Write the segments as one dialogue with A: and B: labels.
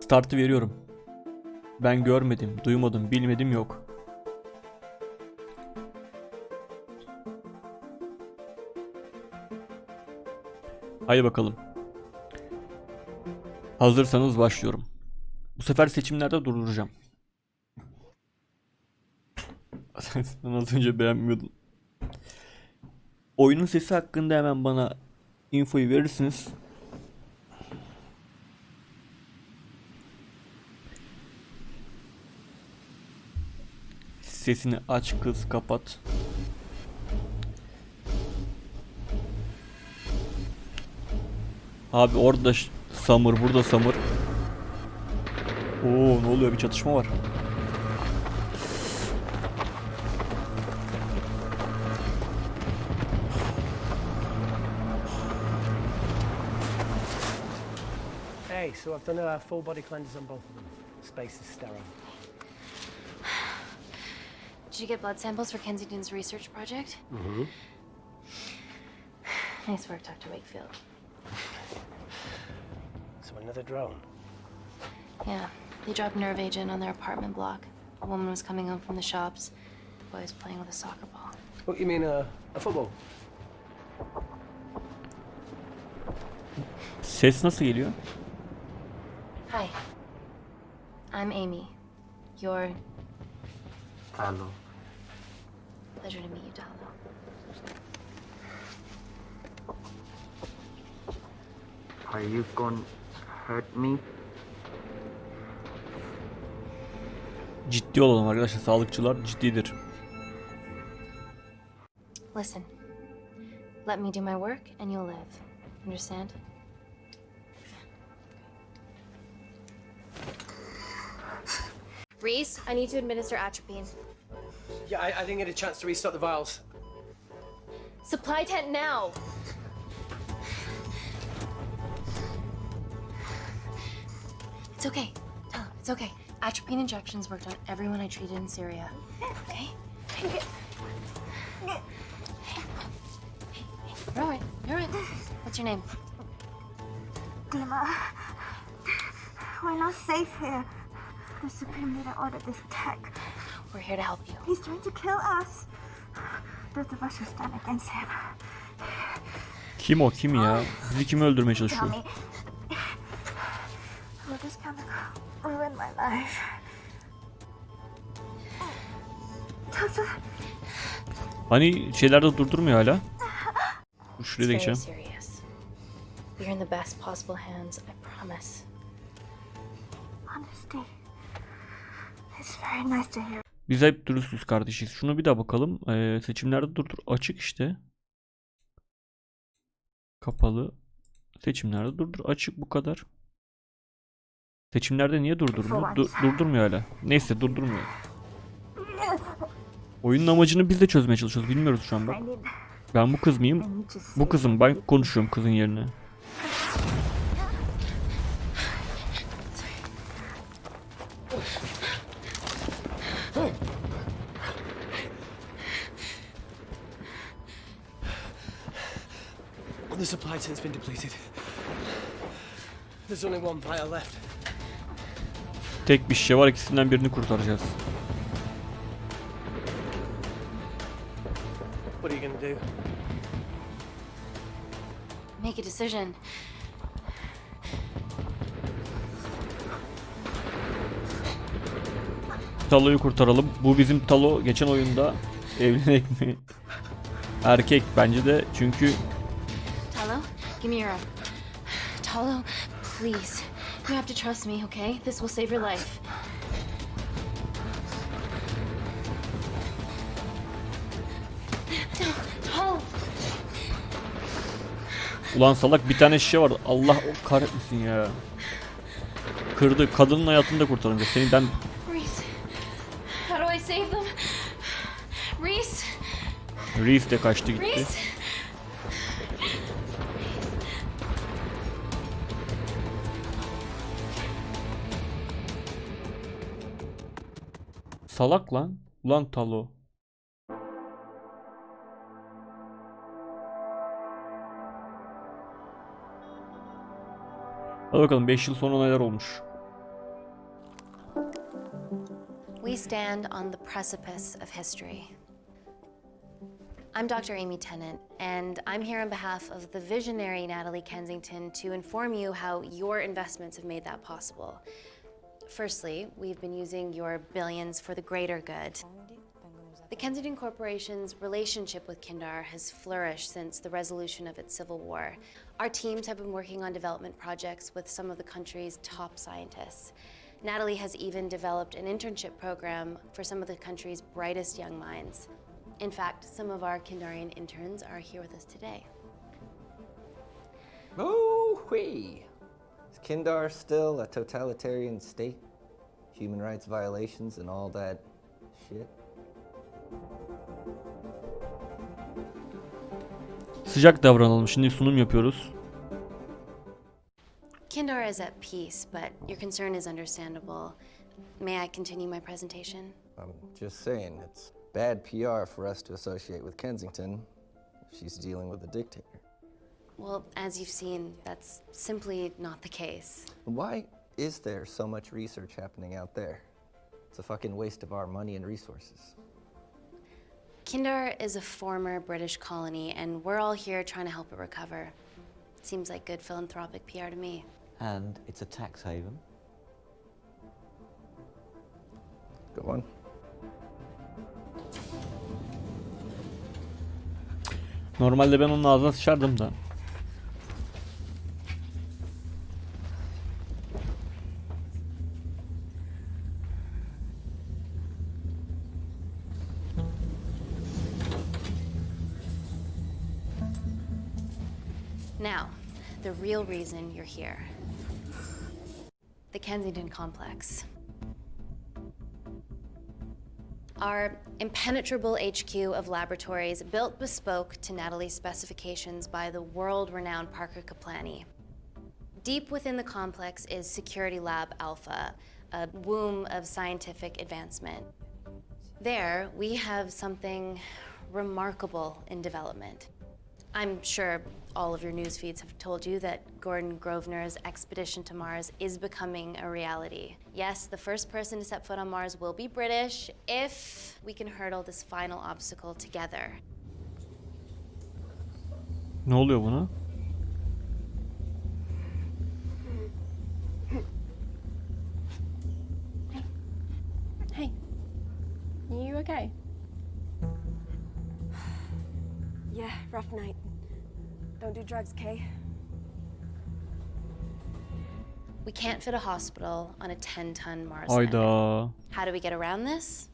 A: Startı veriyorum. Ben görmedim, duymadım, bilmedim yok. Haydi bakalım. Hazırsanız başlıyorum. Bu sefer seçimlerde durduracağım. Sen az önce beğenmiyordun. Oyunun sesi hakkında hemen bana infoyu verirsiniz. Sesini aç, kız, kapat. Abi orada Summer, burada Summer. Oo, ne oluyor? Bir çatışma var.
B: Hey, so I've done a full body cleanse on both of them. Space is sterile.
C: Did you get blood samples for Kensington's research project?
B: Mm-hmm.
C: Nice work, Dr. Wakefield.
B: So another drone.
C: Yeah, they dropped nerve agent on their apartment block. A woman was coming home from the shops. The boy was playing with a soccer ball.
B: What, you mean a football?
A: Ses nasıl geliyor?
C: Hi. I'm Amy. You're...
D: Hello.
C: Pleasure to meet you, Talo.
D: Are you gonna hurt me?
A: Ciddi olalım arkadaşlar. Sağlıkçılar ciddidir.
C: Listen. Let me do my work and you'll live. Understand? Reese, I need to administer atropine.
B: Yeah, I didn't get a chance to restock the vials.
C: Supply tent now! It's okay. Tell him, it's okay. Atropine injections worked on everyone I treated in Syria. Okay? You're alright. You're alright. What's your name?
E: Dima, we're not safe here. The Supreme Leader ordered this attack.
C: We're here to help you.
E: He's trying to kill us. Both of us will stand against him.
A: Kim o? Kim ya? Bizi kim öldürmeye
E: Tell
A: çalışıyor?
E: me. Will this chemical ruin my life?
A: Hani şeylerde durdurmuyor hala. Şuraya da
C: It's very
A: geçelim.
C: serious. You're in the best possible hands, I promise.
E: Honesty. It's very nice to hear.
A: Biz hep dürüstüz kardeşiz. Şunu bir daha bakalım. Seçimlerde durdur. Açık işte. Kapalı. Seçimlerde durdur. Açık, bu kadar. Seçimlerde niye durdurmuyor? Durdurmuyor hala. Neyse, durdurmuyor. Oyunun amacını biz de çözmeye çalışıyoruz. Bilmiyoruz şu an bak. Ben bu kız mıyım? Bu kızım. Ben konuşuyorum kızın yerine.
B: The supply tent's been depleted. There's only one vial left.
A: Tek bir şey var. İkisinden birini kurtaracağız.
B: What are you gonna do?
C: Make a decision.
A: Talo'yu kurtaralım. Bu bizim Talo. Geçen oyunda evlenek mi? Erkek bence de, çünkü
C: Talo, give me your arm. Talo, please. You have to trust me, okay? This will save your life. Talo.
A: ulan salak, bir tane şişe var. Allah o kahretmesin ya. Kırdı. Kadının hayatını da kurtarınca. Seni ben...
C: Reese. How do I save them? Reese.
A: Reese de kaçtı gitti.
C: Reese.
A: Salak lan. Ulan Talo. Hadi bakalım, 5 yıl sonra neler olmuş.
C: We stand on the precipice of history. I'm Dr. Amy Tennant, and I'm here on behalf of the visionary Natalie Kensington to inform you how your investments have made that possible. Firstly, we've been using your billions for the greater good. The Kensington Corporation's relationship with Kindar has flourished since the resolution of its civil war. Our teams have been working on development projects with some of the country's top scientists. Natalie has even developed an internship program for some of the country's brightest young minds. In fact, some of our Kindarian interns are here with us today.
F: Oh-wee! Is Kindar still a totalitarian state? Human rights violations and all that shit?
A: Sıcak davranalım. Şimdi sunum yapıyoruz.
C: Kindar is at peace, but your concern is understandable. May I continue my presentation?
F: I'm just saying, it's bad PR for us to associate with Kensington if she's dealing with a dictator.
C: Well, as you've seen, that's simply not the case.
F: Why is there so much research happening out there? It's a fucking waste of our money and resources.
C: Kindar is a former British colony, and we're all here trying to help it recover. Seems like good philanthropic PR to me.
G: And it's a tax haven.
F: Go on.
A: Normalde ben onun ağzına sıçardım da.
C: Now, the real reason you're here. The Kensington Complex. Our impenetrable HQ of laboratories built bespoke to Natalie's specifications by the world-renowned Parker Kaplany. Deep within the complex is Security Lab Alpha, a womb of scientific advancement. There, we have something remarkable in development. I'm sure all of your news feeds have told you that Gordon Grosvenor's expedition to Mars is becoming a reality. Yes, the first person to set foot on Mars will be British if we can hurdle this final obstacle together.
A: Ne oluyor buna?
H: Hey, are you okay?
I: Yeah, rough night. Don't do drugs, Kay.
C: We can't fit a hospital on a 10-ton Mars lander.
A: Hayda.
C: How do we get around this?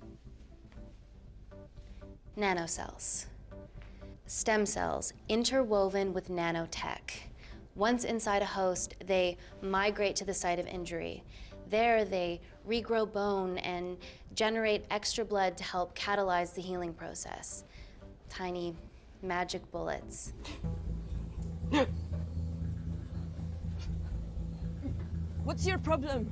C: Nanocells. Stem cells interwoven with nanotech. Once inside a host, they migrate to the site of injury. There, they regrow bone and generate extra blood to help catalyze the healing process. Tiny magic bullets.
I: What's your problem?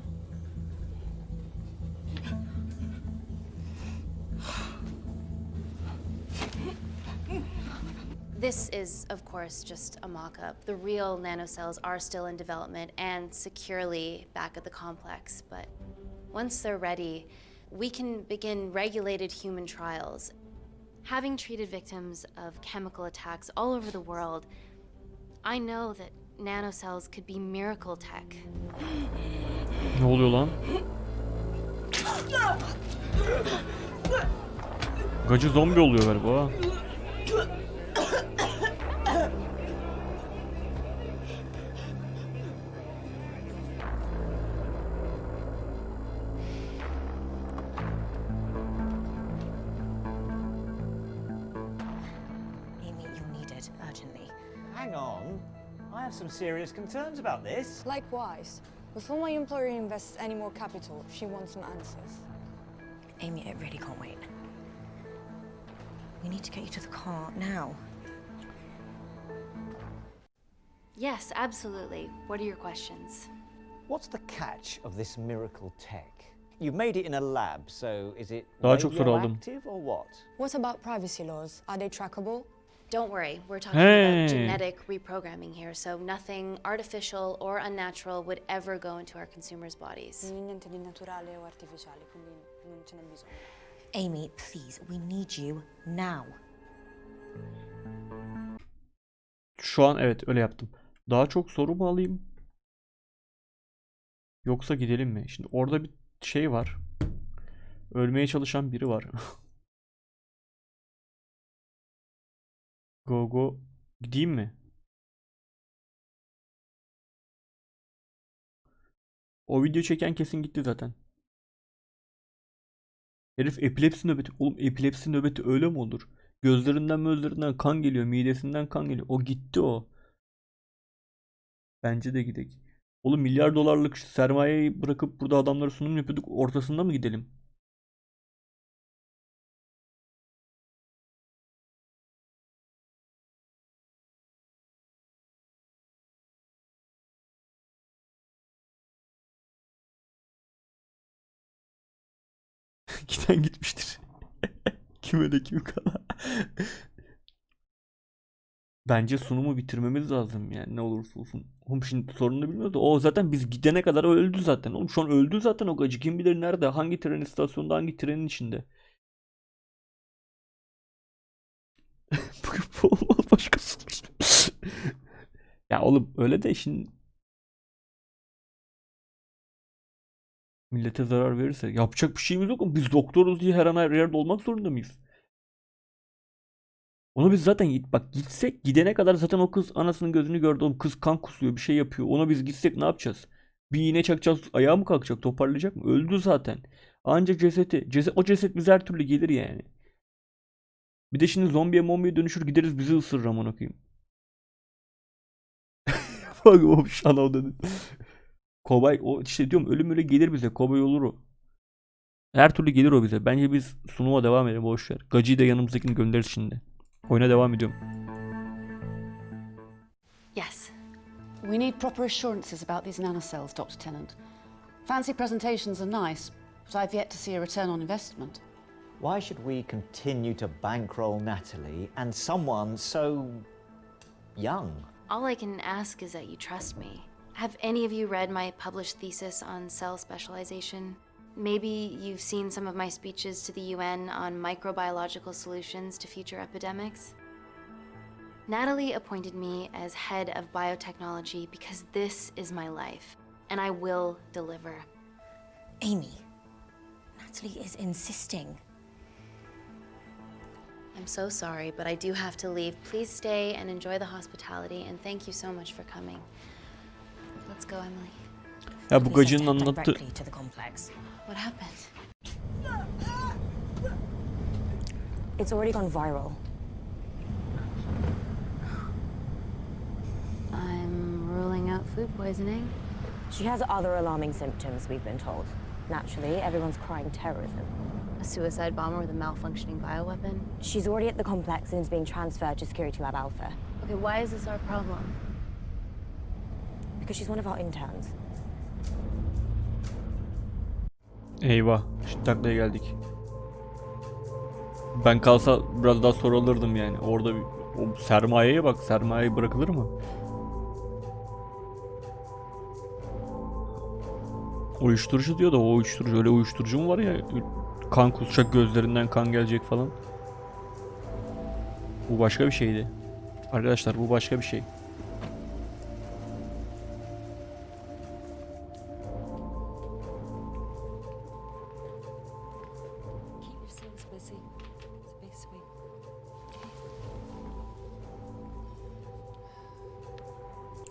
C: This is, of course, just a mock-up. The real nanocells are still in development and securely back at the complex, but once they're ready, we can begin regulated human trials. Having treated victims of chemical attacks all over the world, I know that nanocells could be miracle tech.
A: Ne oluyor lan? Gacı zombi oluyor galiba.
J: Amy, you'll need it urgently.
K: Hang on. I have some serious concerns about this.
I: Likewise. Before my employer invests any more capital, she wants some answers.
J: Amy, it really can't wait. We need to get you to the car now.
C: Yes, absolutely. What are your questions?
K: What's the catch of this miracle tech? You've made it in a lab, so is it
A: Daha çok soru aldım.
K: radioactive or what?
I: What about privacy laws? Are they trackable?
C: Don't worry, we're talking
A: Hey.
C: about genetic reprogramming here, so nothing artificial or unnatural would ever go into our consumers' bodies.
I: Niente di naturale o artificiale, quindi non ce n'è bisogno.
J: Amy, please, we need you now.
A: Şu an evet öyle yaptım. Daha çok soru mu alayım? Yoksa gidelim mi? Şimdi orada bir şey var. Ölmeye çalışan biri var. Go go. Gideyim mi? O video çeken kesin gitti zaten. Herif epilepsi nöbeti. Oğlum epilepsi nöbeti öyle mi olur? Gözlerinden kan geliyor. Midesinden kan geliyor. O gitti o. Bence de gidelim. Oğlum milyar dolarlık sermayeyi bırakıp burada adamlara sunum yapıyorduk. Ortasında mı gidelim? Giden gitmiştir. Kim öyle kim kala. Bence sunumu bitirmemiz lazım yani ne olursa olsun. Oğlum şimdi sorununu bilmiyoruz da o zaten biz gidene kadar öldü zaten. Oğlum şu an öldü zaten o gacı. Kim bilir nerede? Hangi tren istasyonunda, hangi trenin içinde? Bu olmaz başkası. Ya oğlum öyle de şimdi millete zarar verirse yapacak bir şeyimiz yok mu? Biz doktoruz diye her an her yerde olmak zorunda mıyız? Onu biz zaten bak gitsek gidene kadar zaten o kız anasının gözünü gördü. Oğlum kız kan kusuyor bir şey yapıyor. Ona biz gitsek ne yapacağız? Bir iğne çakacağız. Ayağı mı kalkacak? Toparlayacak mı? Öldü zaten. Ancak o ceset bize her türlü gelir yani. Bir de şimdi zombiye mombiye dönüşür gideriz bizi ısırır amına koyayım. Bak o şana o dedi. Kobay o işte diyorum ölüm öyle gelir bize. Kobay olur o. Her türlü gelir o bize. Bence biz sunuma devam edelim boş ver. Gacıyı da yanımızdakini göndeririz şimdi. Oyuna devam ediyorum.
C: Yes.
L: We need proper assurances about these nanocells, Dr. Tennant. Fancy presentations are nice, but I've yet to see a return on investment.
K: Why should we continue to bankroll Natalie and someone so young?
C: All I can ask is that you trust me. Have any of you read my published thesis on cell specialization? Maybe you've seen some of my speeches to the UN on microbiological solutions to future epidemics. Natalie appointed me as head of biotechnology because this is my life, and I will deliver.
J: Amy, Natalie is insisting.
C: I'm so sorry, but I do have to leave. Please stay and enjoy the hospitality, and thank you so much for coming. Let's go, Emily.
A: Ya bu gacının anlattı.
C: What happened?
J: It's already gone viral.
C: I'm ruling out food poisoning.
J: She has other alarming symptoms, we've been told. Naturally, everyone's crying terrorism.
C: A suicide bomber with a malfunctioning bioweapon?
J: She's already at the complex and is being transferred to Security Lab Alpha.
C: Okay, why is this our problem?
J: Because she's one of our interns.
A: Eyvah. Şimdi taklaya geldik. Ben kalsa biraz daha soru alırdım yani. Orada bir, o sermayeye bak. Sermaye bırakılır mı? Uyuşturucu diyor da o uyuşturucu. Öyle uyuşturucu mu var ya? Kan kusacak gözlerinden kan gelecek falan. Bu başka bir şeydi. Arkadaşlar bu başka bir şey.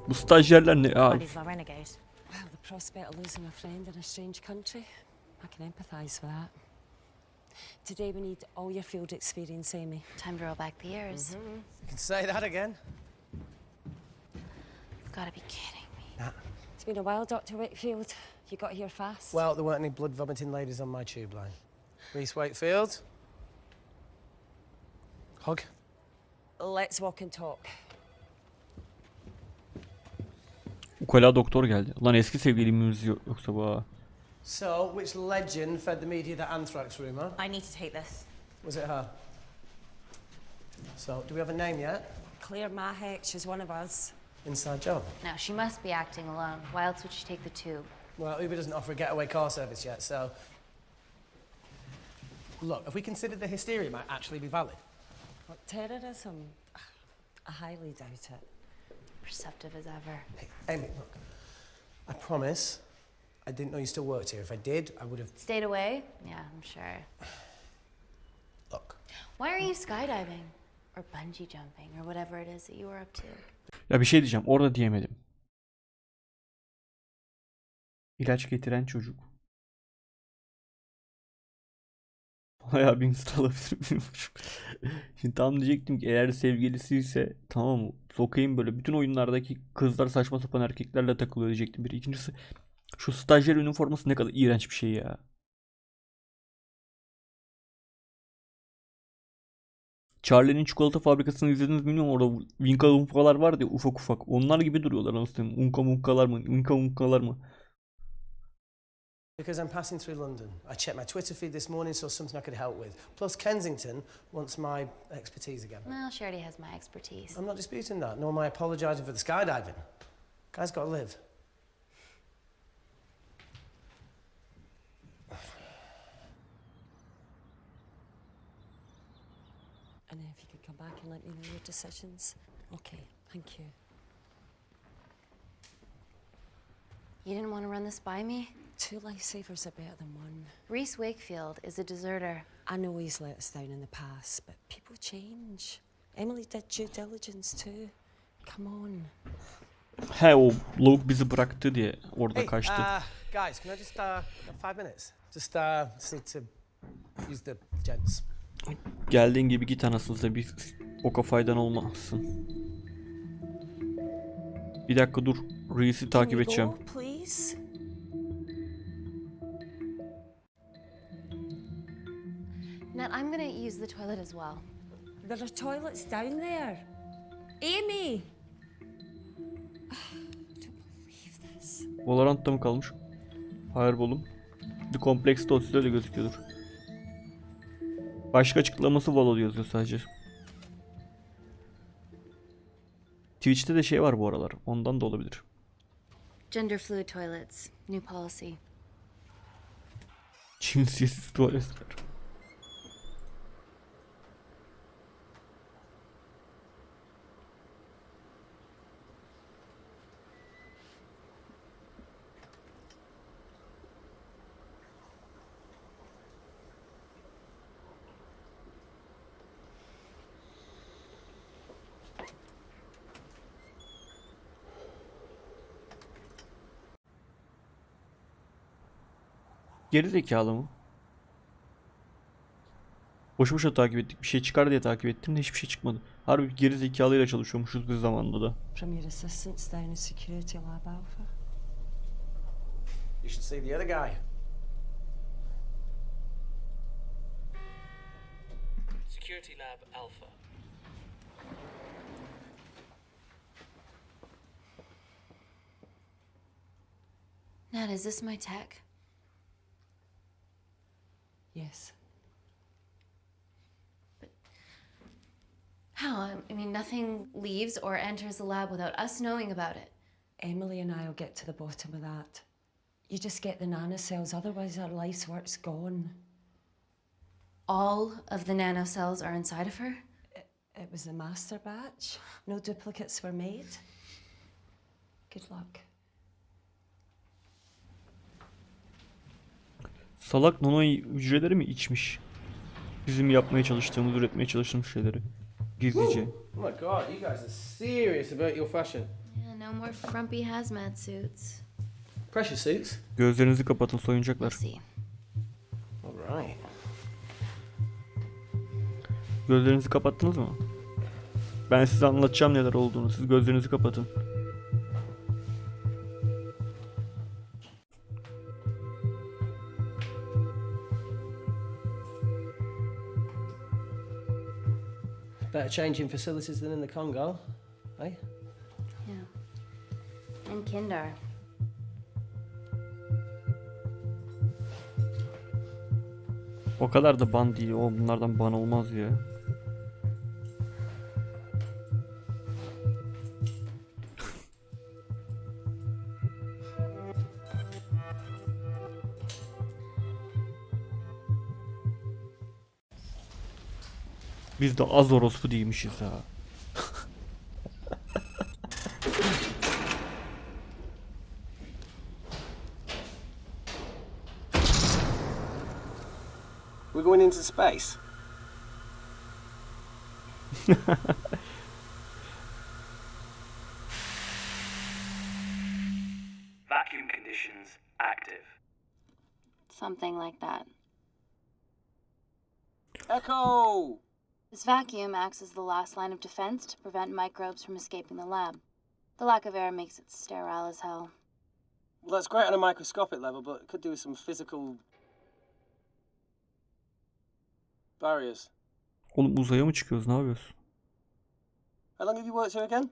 A: Bu stajyerler ne? Aa,
J: Buddy's our renegade.
L: Well, the prospect of losing a friend in a strange country, I can empathise with that. Today we need all your field experience, Amy.
C: Time to roll back the years.
B: You can say that again.
C: You've got to be kidding me.
L: It's been a while, Dr. Wakefield. You got here fast.
B: Well, there weren't any blood vomiting ladies on my tube line. Reese Wakefield. Hug.
L: Let's walk and talk.
A: ukala doktor geldi. Lan eski sevgilimiz yoksa bu ha.
B: So, which legend fed the media that anthrax rumor?
J: I need to take this.
B: Was it her? So, do we have a name yet?
L: Claire Mahek, she's one of us.
B: Inside job.
C: Now, she must be acting alone. Why else would she take the tube?
B: Well, Uber doesn't offer a getaway car service yet, so... Look, if we consider the hysteria might actually be valid.
L: What, terrorism? I highly doubt it.
C: Perceptive as ever.
B: Hey, Amy, look. I promise I didn't know you still worked here. If I did, I would have...
C: Stayed away? Yeah, I'm sure.
B: Look.
C: Why are you skydiving? Or bungee jumping, or whatever it is that you were up to?
A: Ya bir şey diyeceğim. Orada diyemedim. İlaç getiren çocuk. Bayağı bir insta alabilir miyim? Şimdi tam diyecektim ki eğer sevgilisi ise tamam mı? Sokayım böyle. Bütün oyunlardaki kızlar saçma sapan erkeklerle takılıyor diyecektim. Bir. İkincisi şu stajyer üniforması ne kadar iğrenç bir şey ya. Charlie'nin çikolata fabrikasını izlediniz bilmiyorum, orada Vinka Unkalar vardı ya ufak ufak. Onlar gibi duruyorlar anasını. Unka Munkalar mı? Vinka Unkalar mı?
B: Because I'm passing through London. I checked my Twitter feed this morning, saw something I could help with. Plus Kensington wants my expertise again.
C: Well, she already has my expertise.
B: I'm not disputing that, nor am I apologising for the skydiving. Guy's got to live.
L: And then if you could come back and let me know your decisions. Okay, thank you.
C: You didn't want to run this by me?
L: 2 lifesavers are better than 1.
C: Reese Wakefield is a deserter.
L: I know he's let us down in the past, but people change. Emily did due diligence too. Come on.
A: He o lavuk bizi bıraktı diye orada
B: Hey,
A: kaçtı.
B: guys, can I just have 5 minutes? Just need to use the gents.
A: Geldiğin gibi git anasını bir oka faydan olmasın. Bir dakika dur. Reis'i takip edeceğim.
L: Please.
C: Nat, I'm gonna use the toilet as well.
L: There are toilets down there. Amy!
A: Valorant'ta mı kalmış? Fireball'um. Bir komplekste o size öyle gözüküyordur. Başka açıklaması Valo yazıyor sadece. Twitch'te de şey var bu aralar. Ondan da olabilir.
C: Gender fluid toilets. New policy.
A: Cinsiyetsiz tuvaletler. Geri zekalı mı? Boşu boşuna takip ettik. Bir şey çıkar diye takip ettim de hiçbir şey çıkmadı. Harbi geri zekalıyla çalışıyormuşuz biz zamanında da.
L: From your assistants down in Security Lab Alpha.
B: You should see the other guy.
M: Security Lab Alpha.
C: Nat, is this my tech?
L: Yes.
C: How? I mean, nothing leaves or enters the lab without us knowing about it.
L: Emily and I will get to the bottom of that. You just get the nanocells, otherwise our life's work's gone.
C: All of the nanocells are inside of her?
L: It was the master batch. No duplicates were made. Good luck.
A: Salak nano hücreleri mi içmiş? Bizim yapmaya çalıştığımız, üretmeye çalıştığımız şeyleri. Gizlice.
B: Oh my god, you guys are serious about your fashion.
C: Yeah, no more frumpy hazmat suits.
B: Pressure suits?
A: Gözlerinizi kapatın, soyunacaklar.
C: See.
B: Alright.
A: Gözlerinizi kapattınız mı? Ben size anlatacağım neler olduğunu. Siz gözlerinizi kapatın.
B: Better changing facilities than in the Congo, eh?
C: Yeah. And Kindar.
A: O kadar da ban değil. O bunlardan ban olmaz ya. Biz de az orospu değilmişiz ha.
N: We're going into space.
M: Vacuum conditions active.
C: Something like that.
N: Echo!
C: This vacuum acts as the last line of defense to prevent microbes from escaping the lab. The lack of air makes it sterile as hell.
N: Well, that's great on a microscopic level, but it could do with some physical barriers.
A: Oğlum uzaya mı çıkıyoruz? Ne yapıyoruz?
N: How long have you worked here again?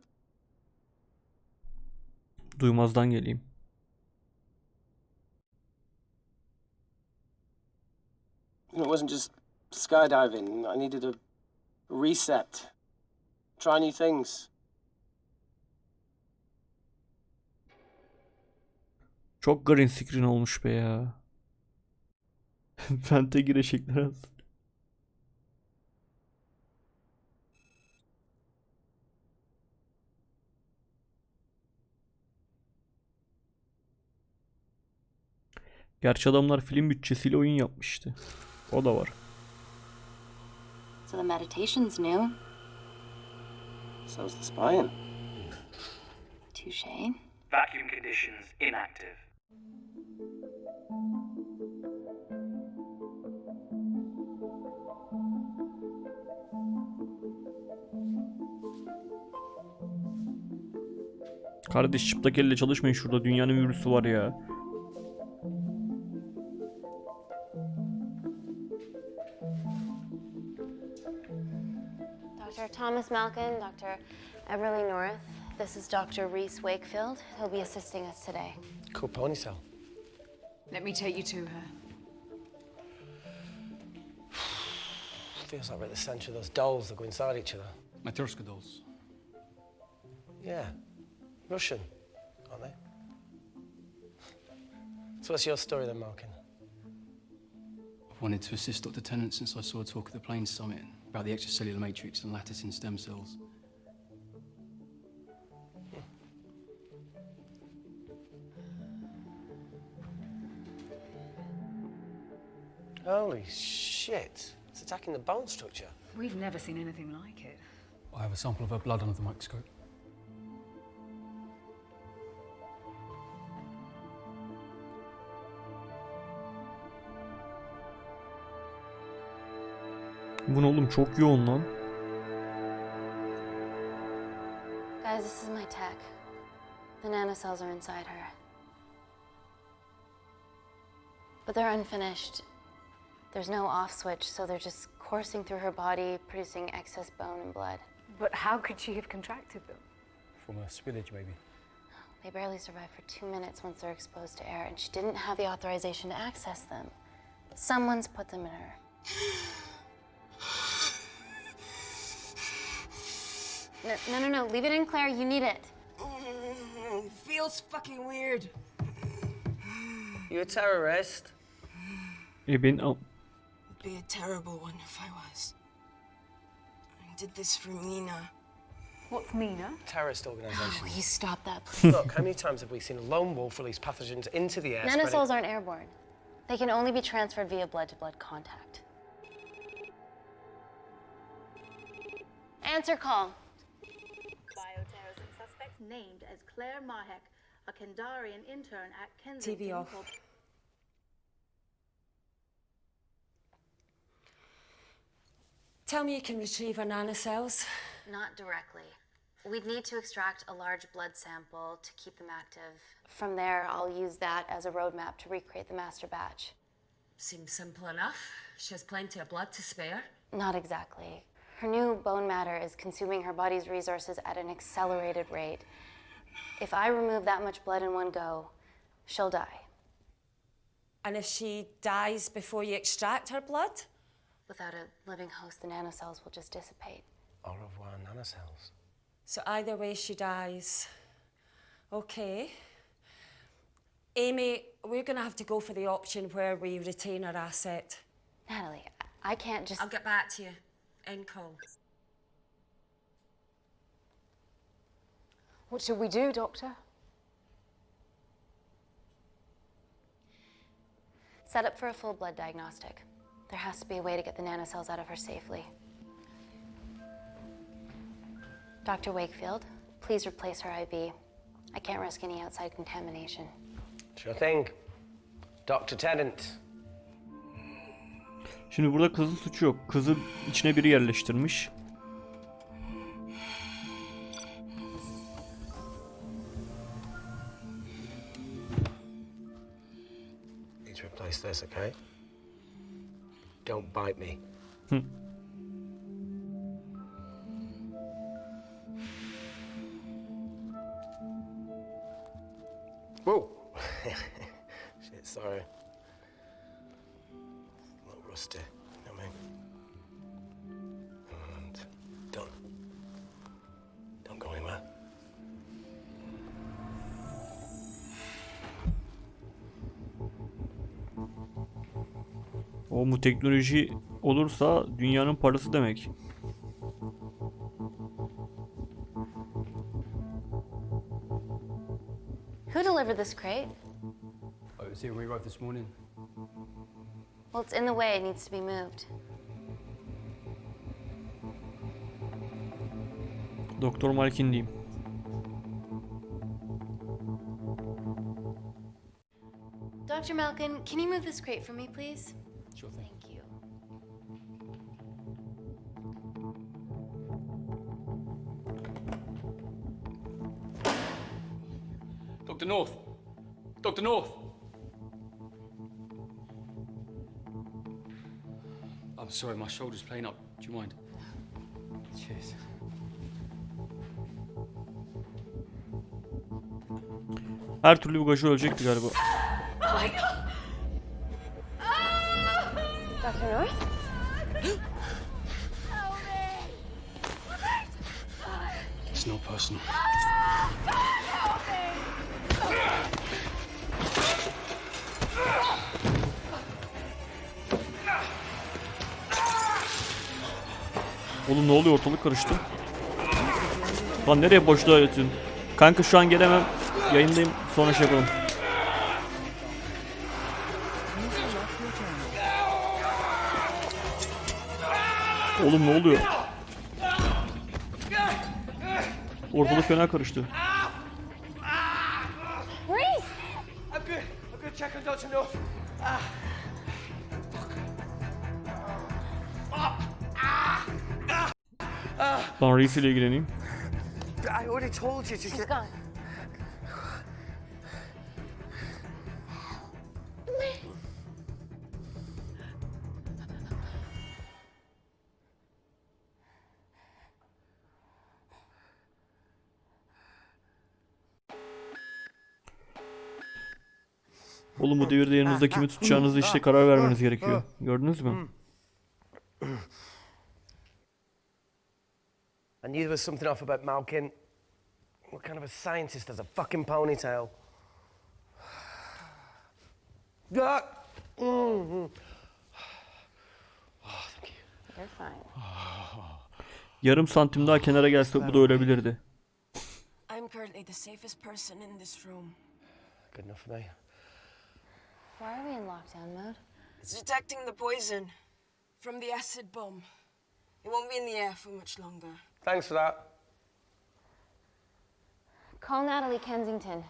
A: Duymazdan geleyim.
N: It wasn't just skydiving. I needed a reset. Try new things.
A: Çok green screen olmuş be ya. Fente gireşekler az. Gerçi adamlar film bütçesiyle oyun yapmıştı. O da var.
C: So the meditation's new.
N: So's the spying.
C: Touché.
M: Vacuum conditions inactive.
A: Kardeş çıplak elle çalışmayın, şurada dünyanın virüsü var ya.
C: Dr. Thomas Malkin, Dr. Everly North. This is Dr. Reese Wakefield. He'll be assisting us today.
B: Cool ponytail.
O: Let me take you to her.
B: Feels like we're at the centre of those dolls that go inside each other.
P: Matryoshka dolls.
B: Yeah. Russian, aren't they? So what's your story then, Malkin?
P: I've wanted to assist Dr. Tennant since I saw a talk at the Plains Summit about the extracellular matrix and lattice in stem cells.
B: Holy shit. It's attacking the bone structure.
O: We've never seen anything like it.
P: I have a sample of her blood under the microscope.
A: Bu ne oğlum, çok yoğun lan.
C: Guys, this is my tech. The nanocells are inside her. But they're unfinished. There's no off switch, so they're just coursing through her body, producing excess bone and blood.
O: But how could she have contracted them?
N: From a spillage, maybe.
C: They barely survive for 2 minutes once they're exposed to air, and she didn't have the authorization to access them. Someone's put them in her. No. Leave it in, Claire. You need it.
O: Feels fucking weird.
B: You a terrorist?
A: Ben
O: It'd be a terrible one if I was. I did this for Mina. What's Mina?
B: Terrorist organisation.
C: Oh, you stop that, please.
B: Look, how many times have we seen a lone wolf release pathogens into the air?
C: Nanocells aren't airborne. They can only be transferred via blood-to-blood contact. Answer call.
Q: Bioterrorism suspect named as Claire Mahek, a Kandarian intern at Kensington.
L: TV off. Tell me you can retrieve her nanocells.
C: Not directly. We'd need to extract a large blood sample to keep them active. From there, I'll use that as a roadmap to recreate the master batch.
L: Seems simple enough. She has plenty of blood to spare.
C: Not exactly. Her new bone matter is consuming her body's resources at an accelerated rate. If I remove that much blood in one go, she'll die.
L: And if she dies before you extract her blood?
C: Without a living host, the nanocells will just dissipate.
B: Au revoir, nanocells.
L: So either way she dies. Okay. Amy, we're gonna have to go for the option where we retain our asset.
C: Natalie, I can't just...
L: I'll get back to you. End call.
I: What should we do, Doctor?
C: Set up for a full blood diagnostic. There has to be a way to get the nanocells out of her safely. Dr. Wakefield, please replace her IV. I can't risk any outside contamination.
B: Sure thing. Dr. Tennant.
A: Şimdi burada kızın suçu yok. Kızın içine biri yerleştirmiş.
B: Need to replace this, okay? Don't bite me. Whoa! Shit, sorry. A little rusty, you know what I mean? And don't go anywhere.
A: O bu teknoloji olursa dünyanın parası demek.
C: Who delivered this crate?
P: Oh, it was here when we arrived this morning.
C: Well, it's in the way. It needs to be moved.
A: Doktor Malkin diyeyim.
C: Dr. Malkin, can you move this crate for me, please?
P: Sure thing.
C: Thank you.
P: Dr. North! Dr. North! I'm sorry, my shoulder's playing up. Do you mind? Cheers.
A: Her türlü bu gajı ölecekti galiba.
C: Oh my God!
H: Dr. North?
P: It's not personal.
A: Oğlum ne oluyor, ortalık karıştı. Lan nereye boşluğa yatıyorsun? Kanka şu an gelemem. Yayındayım, sonra şey yapalım. Oğlum ne oluyor? Ortalık fena karıştı.
B: I'm good. I'm good. Check on Dr. North.
A: Lan Reis ile ilgileneyim.
B: I already told you to
C: She's
B: get...
C: gone.
A: Oğlum bu devirde yanınızda kimi tutacağınızı işte karar vermeniz gerekiyor. Gördünüz mü?
B: I knew there was something off about Malkin. What kind of a scientist has a fucking ponytail? Ah! Oh, thank you.
C: You're fine.
A: Yarım santim daha kenara gelse bu da ölebilirdi.
O: I'm currently the safest person in this room.
B: Good enough for me.
C: Why are we in lockdown mode?
O: It's detecting the poison from the acid bomb. It won't be in the air for much longer.
B: Thanks for that.
C: Call Natalie Kensington.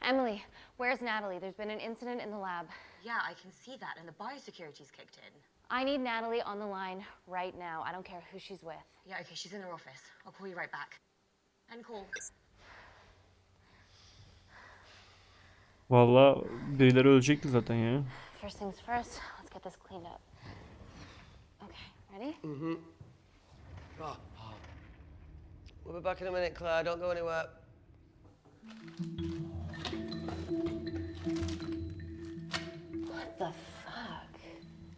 C: Emily, where's Natalie? There's been an incident in the lab.
J: Yeah, I can see that, and the biosecurity's kicked in.
C: I need Natalie on the line right now. I don't care who she's with.
J: Yeah, okay, she's in her office. I'll call you right back. End call.
A: Vallahi birileri ölecekti zaten ya.
C: First things first, let's get this cleaned up. Okay, ready?
B: Mm-hmm. We'll be back in a minute, Claire. Don't go anywhere.
C: What the fuck?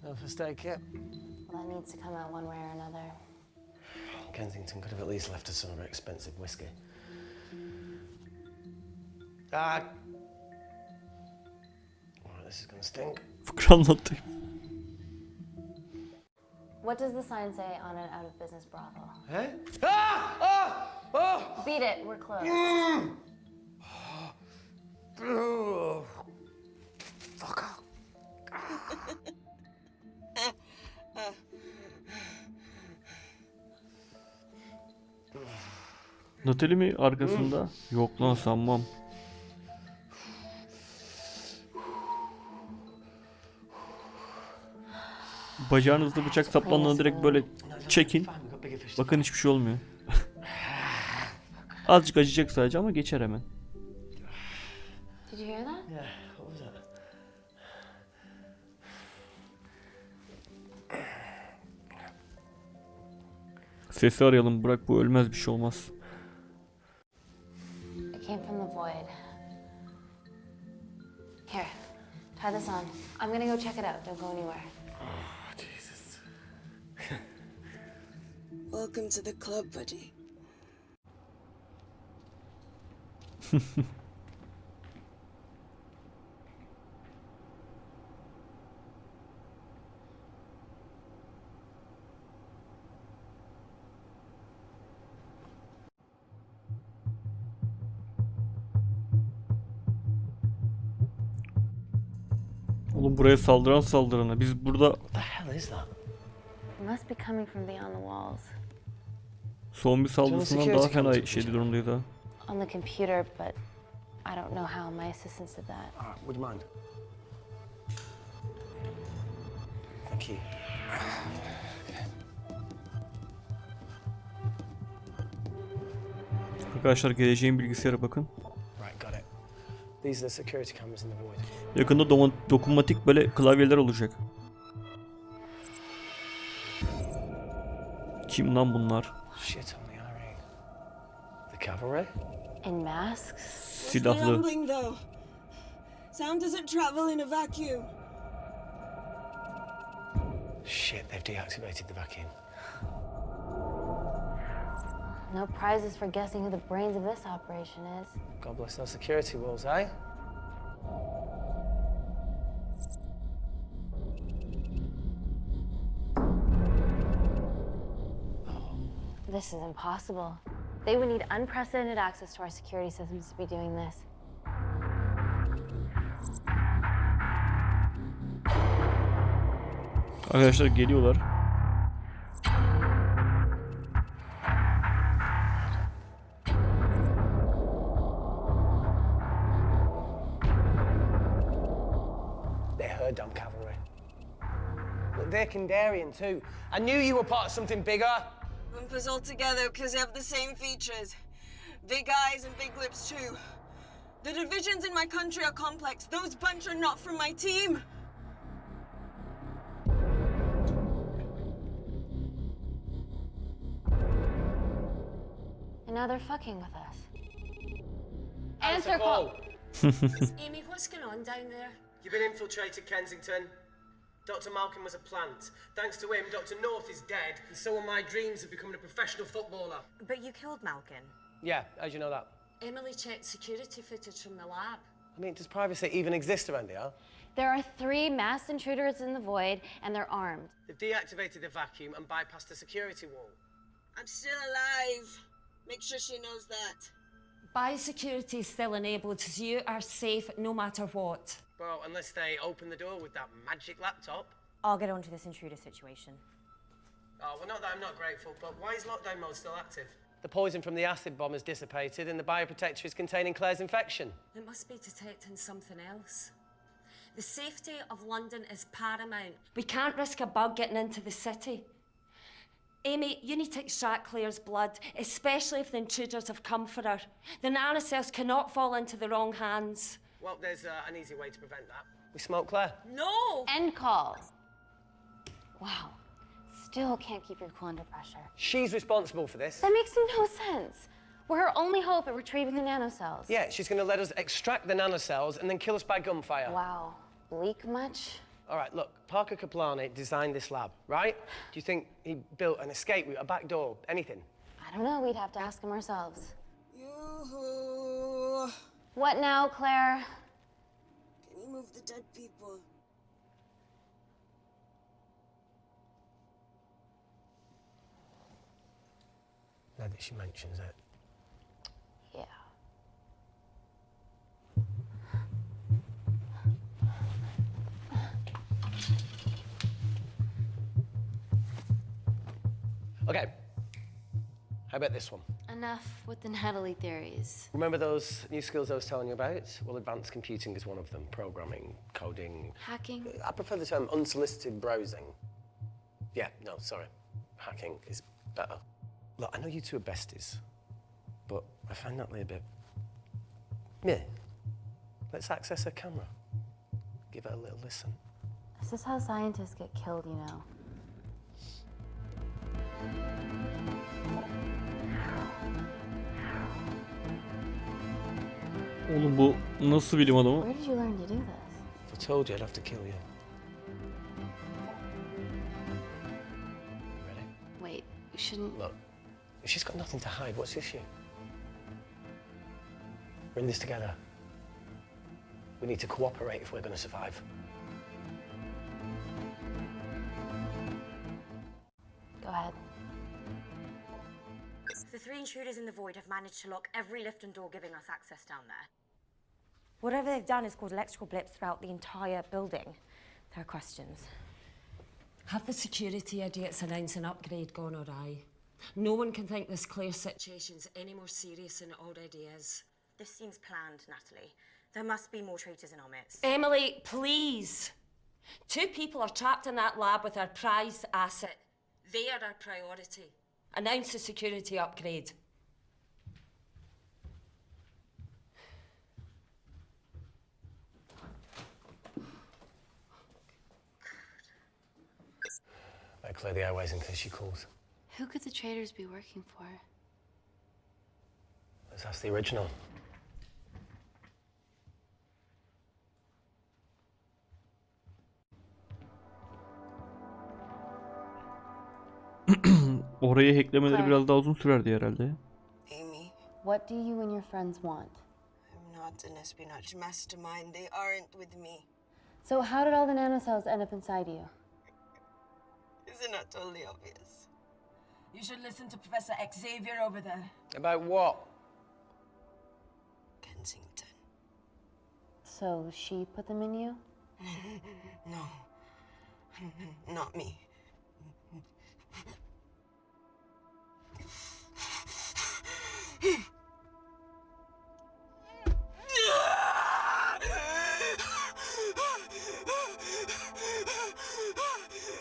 B: No first aid kit.
C: Well, that needs to come out one way or another.
B: Kensington could have at least left us some of her expensive whiskey. Ah! Alright, this is gonna stink.
A: Fıkra anlattı.
C: What does the sign say on an out-of-business brothel?
N: Eh? Ah! Ah! Oh!
C: Beat it, we're closed.
N: Fuck off.
A: Natalie mi arkasında? Yok lan, sanmam. Bacağınızda bıçak saplandığında direkt böyle çekin. Bakın hiçbir şey olmuyor. Azıcık acıyacak sadece ama geçer hemen.
C: Did you hear that?
B: Yeah, what was that?
A: Sesi arayalım, bırak, bu ölmez, bir şey olmaz.
C: It came from the void. Here, try this on. I'm gonna go check it out. Don't go anywhere.
N: Oh, Jesus.
O: Welcome to the club, buddy.
A: Oğlum buraya saldırana. Biz burada
B: What the hell is that?
C: It must be coming from beyond the walls.
A: zombi saldırısından daha fena durumdayız ha.
C: On the computer, but I don't know how my assistants did that.
B: Alright, would you mind? Thank you.
A: Arkadaşlar, geleceğin bilgisayara bakın.
B: Right, got it. These are the security cameras in the void.
A: Yakında dokunmatik böyle klavyeler olacak. Kim lan bunlar?
B: Shit on the IRA. The cavalry?
C: In masks?
A: Silahlı.
O: Rumbling though. Sound doesn't travel in a vacuum.
B: Shit, they've deactivated the vacuum.
C: No prizes for guessing who the brains of this operation is.
B: God bless those security walls, eh?
C: This is impossible. They would need unprecedented access to our security systems to be doing this.
A: Arkadaşlar geliyorlar.
B: They're her damn cavalry. Look, they're Kandarian too. I knew you were part of something bigger.
O: Lumpers all together because they have the same features. Big eyes and big lips too. The divisions in my country are complex. Those bunch are not from my team.
C: And now they're fucking with us. Answer call.
L: Amy, what's going on down there?
B: You've been infiltrated, Kensington. Dr. Malcolm was a plant. Thanks to him, Dr. North is dead, and so are my dreams of becoming a professional footballer.
J: But you killed Malkin.
B: Yeah, how'd you know that?
L: Emily checked security footage from the lab.
B: I mean, does privacy even exist around here?
C: There are 3 masked intruders in the void, and they're armed.
B: They've deactivated the vacuum and bypassed the security wall.
O: I'm still alive. Make sure she knows that.
L: Biosecurity is still enabled, so you are safe no matter what.
B: Well, unless they open the door with that magic laptop.
J: I'll get onto this intruder situation.
B: Oh, well, not that I'm not grateful, but why is lockdown mode still active? The poison from the acid bomb has dissipated and the bioprotector is containing Claire's infection.
L: It must be detecting something else. The safety of London is paramount. We can't risk a bug getting into the city. Amy, you need to extract Claire's blood, especially if the intruders have come for her. The nanocells cannot fall into the wrong hands.
B: Well, there's an easy way to prevent that. We smoke Claire.
L: No!
C: End call. Wow. Still can't keep your cool under pressure.
B: She's responsible for this.
C: That makes no sense. We're her only hope at retrieving the nanocells.
B: Yeah, she's going to let us extract the nanocells and then kill us by gunfire.
C: Wow. Bleak much?
B: All right, look, Parker Kaplani designed this lab, right? Do you think he built an escape route, a back door, anything?
C: I don't know. We'd have to ask him ourselves.
O: Yoo-hoo.
C: What now, Claire?
O: Can you move the dead people?
B: now that she mentions it.
C: Yeah.
B: Okay. How about this one?
C: Enough with the Natalie theories.
B: Remember those new skills I was telling you about? Well, advanced computing is one of them. Programming, coding.
C: Hacking?
B: I prefer the term unsolicited browsing. Yeah, no, sorry. Hacking is better. Look, I know you two are besties, but I find Natalie a bit... meh. Let's access her camera. Give her a little listen.
C: This is how scientists get killed, you know.
A: Oğlum bu nasıl bilim adamı?
C: Where did you learn to do this?
B: If I told you, I'd have to kill you. Ready?
C: Wait, we shouldn't...
B: Look, she's got nothing to hide. What's the issue? We're in this together. We need to cooperate if we're going to survive.
C: Go ahead.
L: The 3 intruders in the void have managed to lock every lift and door giving us access down there.
J: Whatever they've done has caused electrical blips throughout the entire building. There are questions.
L: Have the security idiots announce an upgrade gone awry? No one can think this Claire situation's any more serious than it already is.
R: This seems planned, Natalie. There must be more traitors in our midst.
L: Emily, please. 2 people are trapped in that lab with our prized asset. They are our priority. Announce the security upgrade.
B: Better clear the airways in case she calls.
C: Who could the traitors be working for?
B: Let's ask the original.
A: Orayı hacklemeleri biraz daha uzun sürerdi herhalde.
O: Amy,
C: What do you and your friends want?
O: I'm not an espionage mastermind. They aren't with me.
C: So how did all the nanocells end up inside you?
O: Isn't that totally obvious?
R: You should listen to Professor Xavier over there.
B: About what?
O: Kensington.
C: So she put them in you?
O: No. Not me.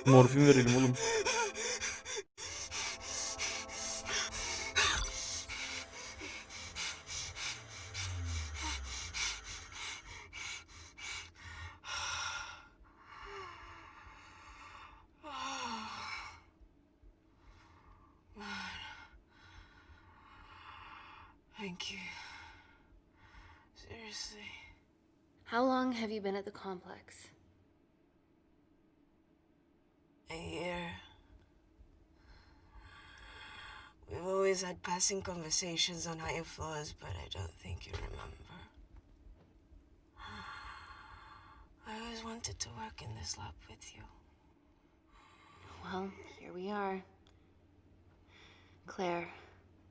A: Morfin verelim oğlum.
O: Thank you. Seriously.
C: How long have you been at the complex?
O: A year. We've always had passing conversations on higher floors, but I don't think you remember. I always wanted to work in this lab with you.
C: Well, here we are. Claire,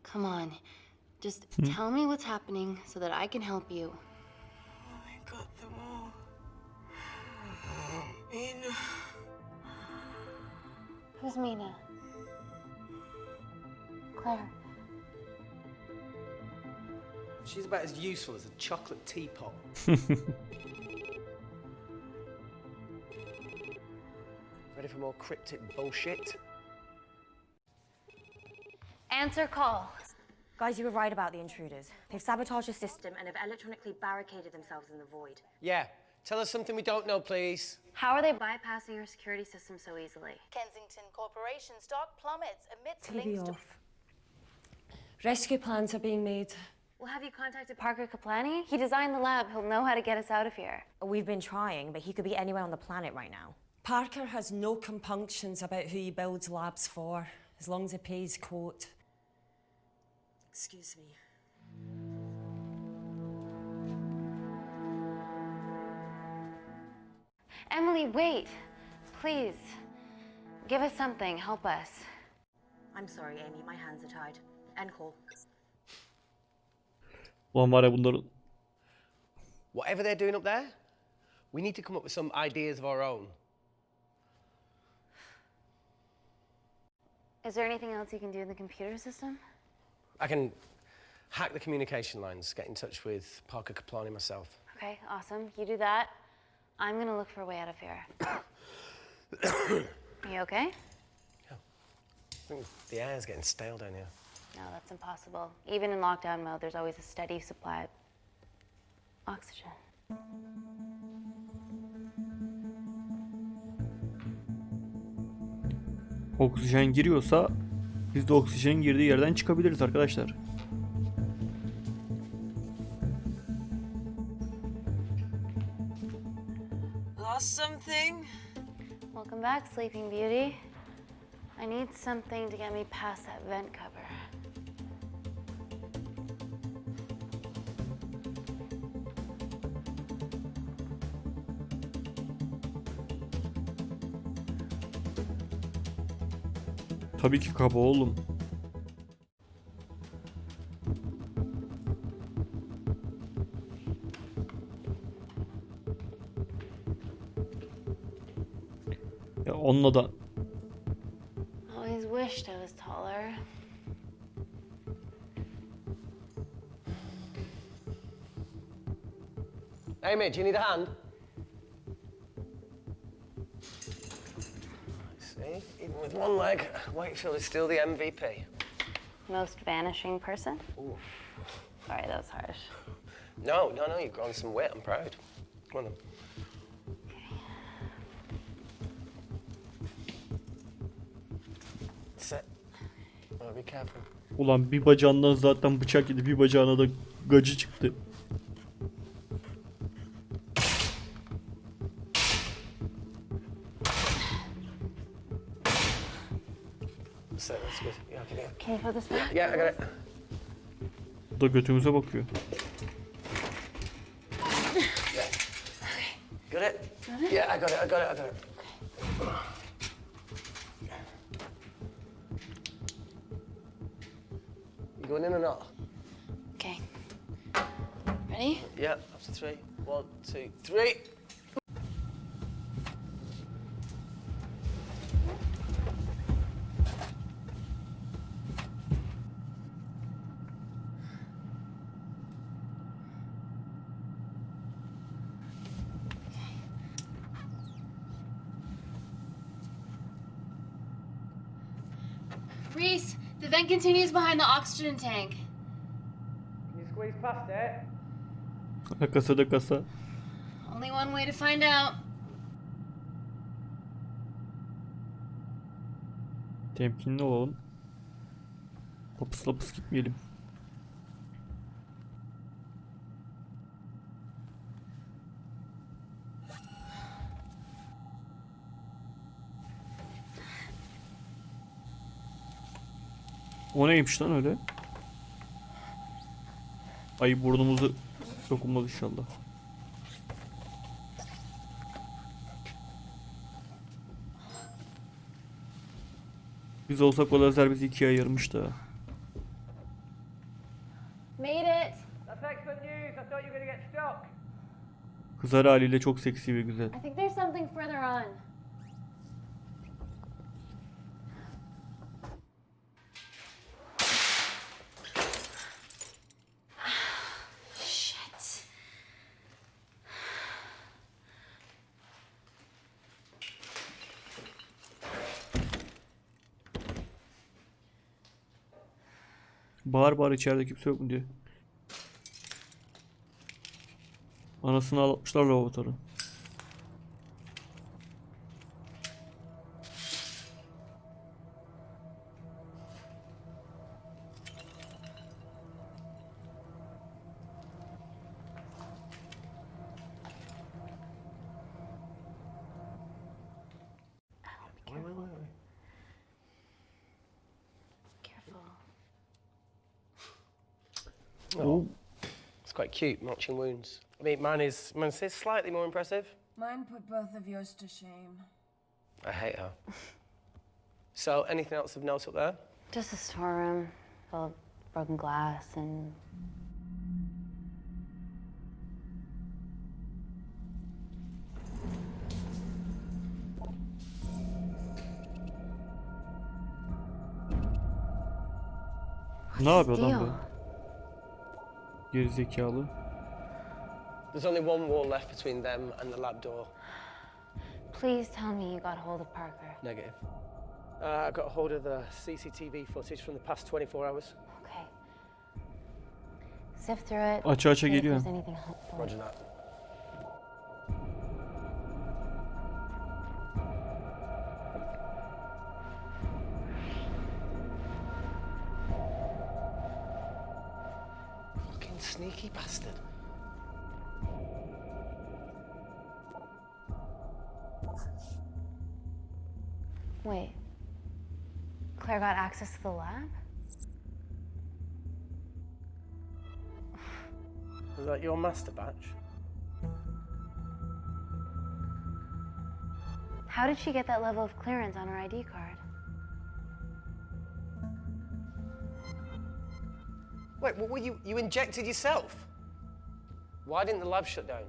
C: come on. Just tell me what's happening so that I can help you.
O: I got them all. Mina.
C: Who's Mina? Claire.
B: She's about as useful as a chocolate teapot. Ready for more cryptic bullshit?
C: Answer call.
J: Guys, you were right about the intruders. They've sabotaged the system
R: And have electronically barricaded themselves in the void.
B: Yeah. Tell us something we don't know, please.
C: How are they bypassing your security system so easily?
Q: Kensington Corporation stock plummets amidst
L: TV
Q: links to...
L: off. Rescue plans are being made.
C: Well, have you contacted Parker Kaplani? He designed the lab. He'll know how to get us out of here.
J: We've been trying, but he could be anywhere on the planet right now.
L: Parker has no compunctions about who he builds labs for, as long as he pays quote.
R: Excuse me.
C: Emily, wait. Please. Give us something. Help us.
R: I'm sorry, Amy. My hands are tied. End call.
A: Ulan var ya bunların...
B: Whatever they're doing up there, we need to come up with some ideas of our own.
C: Is there anything else you can do in the computer system?
B: I can hack the communication lines, get in touch with Parker Kaplani myself.
C: Okay, awesome. You do that. I'm gonna look for a way out of here. Are you okay?
B: I think the air's getting stale down here.
C: No, that's impossible. Even in lockdown mode, there's always a steady supply of oxygen.
A: Oksijen giriyorsa biz de oksijenin girdiği yerden çıkabiliriz arkadaşlar.
O: Lost something?
C: Welcome back, Sleeping Beauty. I need something to get me past that vent cover.
A: Tabii ki kaba oğlum. Ya onunla da
C: Always wished I was taller.
B: Amy, do you need a hand? See, even with one leg, Wakefield is still the MVP.
C: Most vanishing person?
B: Ooh.
C: Sorry, that was harsh.
B: No, you've grown some weight, I'm proud. Come on then. Sit. Oh, be careful.
A: ulan bir bacağından zaten bıçak yedi, bir bacağına da gacı çıktı.
B: Sit, that's good. Yeah, okay.
C: Can you put this back?
B: Yeah, I got it.
A: Bu da götümüze bakıyor.
B: Got it? Yeah, I got it. You going in or not?
C: Okay. Ready?
B: Yeah, after 3. 1, 2, 3.
C: Reese, the vent continues behind the oxygen tank.
B: Can you squeeze past it?
A: Kasa da kasa.
C: Only one way to find out.
A: Temkinli olalım. Lapıs lapıs gitmeyelim. O neymiş lan öyle? Ay burnumuzu dokunmadı inşallah. Biz olsak o lazer bizi ikiye ayırmış da.
C: Made it.
B: That's excellent news. I thought you were going to get stuck.
A: Kızar haliyle çok seksi ve güzel.
C: I think there's something further on. Shit.
A: Bağır bağır içeride kimse yok mu diyor. Anasını ağlatmışlar lavaboratörü.
C: Careful.
B: Oh. It's quite cute, matching wounds. I mean, mine says slightly more impressive.
I: Mine put both of yours to shame.
B: I hate her. So, anything else of note up there?
C: Just a storeroom full of broken glass and...
A: Ne yapıyor lan bu? Gerizekalı.
B: There's only one wall left between them and the lab door.
C: Please tell me you got hold of Parker.
B: Negative. I got a hold of the CCTV footage from the past 24 hours.
C: Okay. Sift through it.
A: Açı açı
C: see if
A: geliyor.
C: there's anything helpful.
B: Roger that. Fucking sneaky bastard.
C: Wait. Claire got access to the lab?
B: Was that your master batch?
C: How did she get that level of clearance on her ID card?
B: Wait, what were you injected yourself? Why didn't the lab shut down?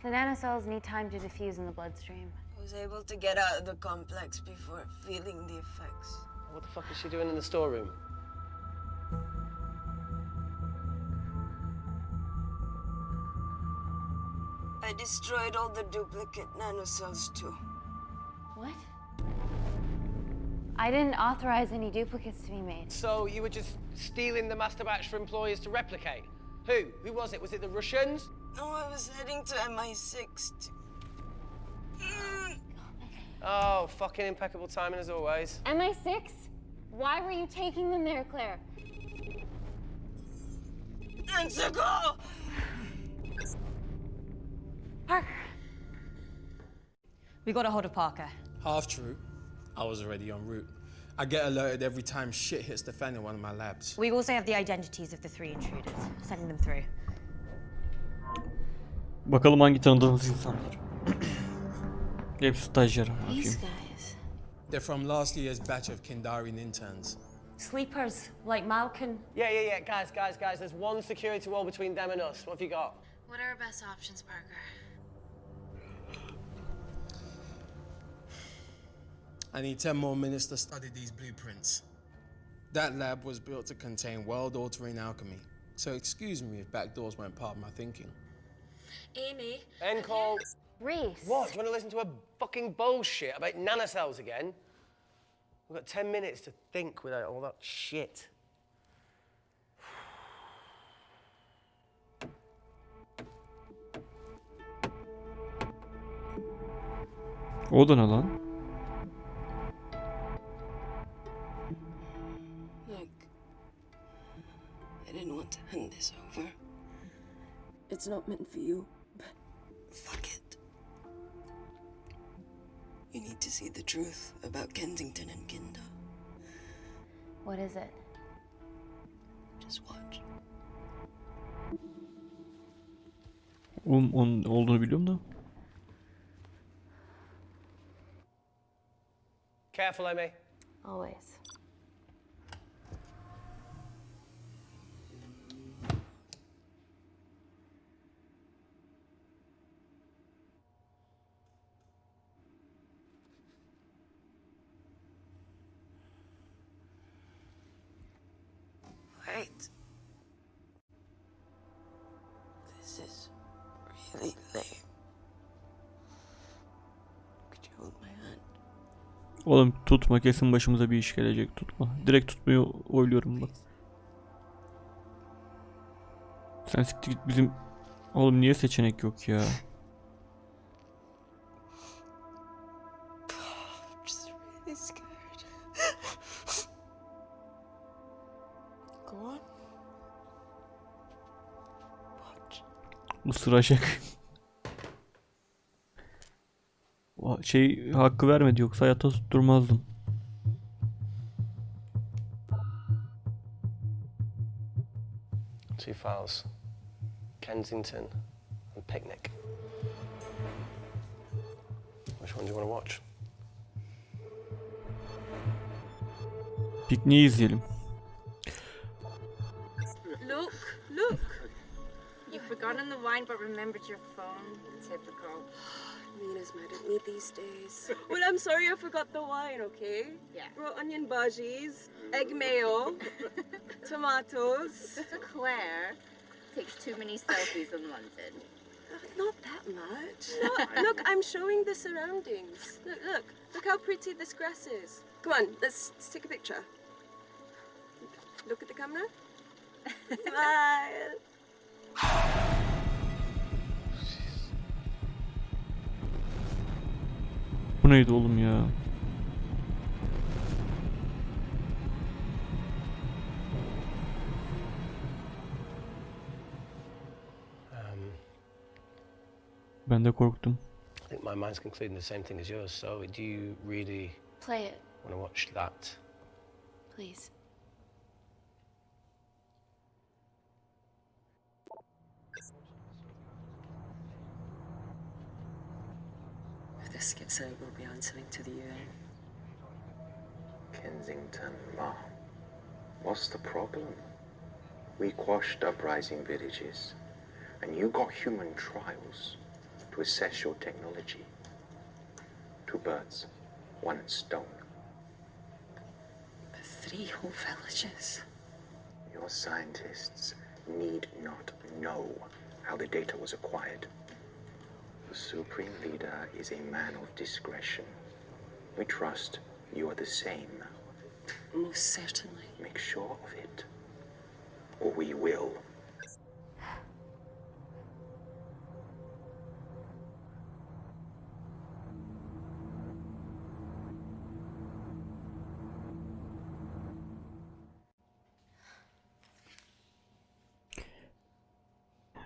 C: The nanocells need time to diffuse in the bloodstream.
O: I was able to get out of the complex before feeling the effects.
B: What the fuck is she doing in the storeroom?
O: I destroyed all the duplicate nanocells too.
C: What? I didn't authorize any duplicates to be made.
B: So you were just stealing the master batch for employers to replicate? Who? Who was it? Was it the Russians?
O: No, I was heading to MI6 to...
B: Oh, fucking impeccable timing as always.
H: MI6? Why were you taking them there, Claire?
O: Answer go!
C: Parker.
J: We got a hold of Parker.
S: Half true. I was already en route. I get alerted every time shit hits the fan in one of my labs.
J: We also have the identities of the 3 intruders. Sending them through.
A: Bakalım hangi tanıdığımız insanlar. Hepsi stajyer.
C: These guys.
S: They're from last year's batch of Kindarian interns.
L: Sleepers, like Malkin.
B: Yeah. Guys. There's one security wall between them and us. What have you got?
C: What are our best options, Parker?
S: I need 10 more minutes to study these blueprints. That lab was built to contain world-altering alchemy. So excuse me if backdoors weren't part of my thinking.
L: Amy.
B: End call.
C: Reese.
B: What? Do you want to listen to a fucking bullshit about nanocells again? We've got 10 minutes to think without all that shit.
A: O da ne lan?
O: Look, I didn't want to hand this over. It's not meant for you, but fuck it. You need to see the truth about Kensington and Kinda.
C: What is it?
O: Just watch.
A: Onun olduğunu biliyorum da.
B: Careful, Amy.
C: Always.
O: Wait. This is really lame. Could you hold my hand?
A: Oğlum tutma, kesin başımıza bir iş gelecek, tutma. Direkt tutmayı oyluyorum bak. Sen siktir git bizim... Oğlum niye seçenek yok ya?
O: I'm just really scared. Go on. Watch.
A: Isıracak. Şey hakkı vermedi, yoksa hayatta tutturmazdım.
B: Two files. Kensington and Picnic. Which one do you want to watch?
A: Pikniği izleyelim.
H: forgotten the wine but remembered your phone. Typical.
O: Mina's mad at me these days. Well, I'm sorry I forgot the wine, okay?
H: Yeah.
O: Raw onion bhajis, egg mayo, tomatoes.
H: Claire takes too many selfies in London.
O: Not that much. Look, I'm showing the surroundings. Look how pretty this grass is. Come on, let's take a picture. Look at the camera. Smile.
A: Bu neydi oğlum ya? Ben de korktum.
B: I think my mind's concluding the same thing as yours, so do you really
C: Play it,
B: want to watch that?
C: please.
T: If this gets out, we'll be answering to the UN.
U: Kensington, Ma. What's the problem? We quashed uprising villages, and you got human trials to assess your technology. 2 birds, 1 stone.
T: But 3 whole villages.
U: Your scientists need not know how the data was acquired. The Supreme Leader is a man of discretion. We trust you are the same.
T: Most certainly.
U: Make sure of it, or we will.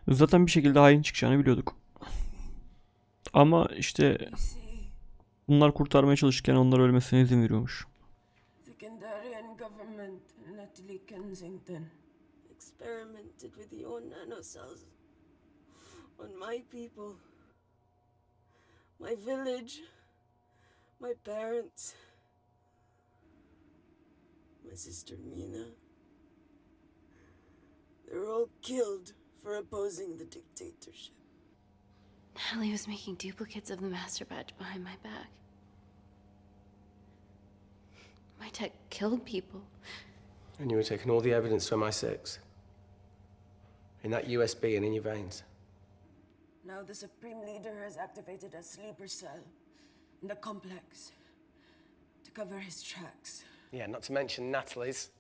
A: Zaten bir şekilde hain çıkacağını biliyorduk. Ama işte bunlar kurtarmaya çalışırken onlar ölmesine izin veriyormuş.
O: The Kandarian government and Natalie Kensington experimented with your nanocells on my people, my village, my parents, my sister Mina. They were all killed for opposing the dictatorship.
C: Natalie was making duplicates of the master batch behind my back. My tech killed people.
B: And you were taking all the evidence from MI6? In that USB and in your veins?
O: Now the Supreme Leader has activated a sleeper cell in the complex to cover his tracks.
B: Yeah, not to mention Natalie's.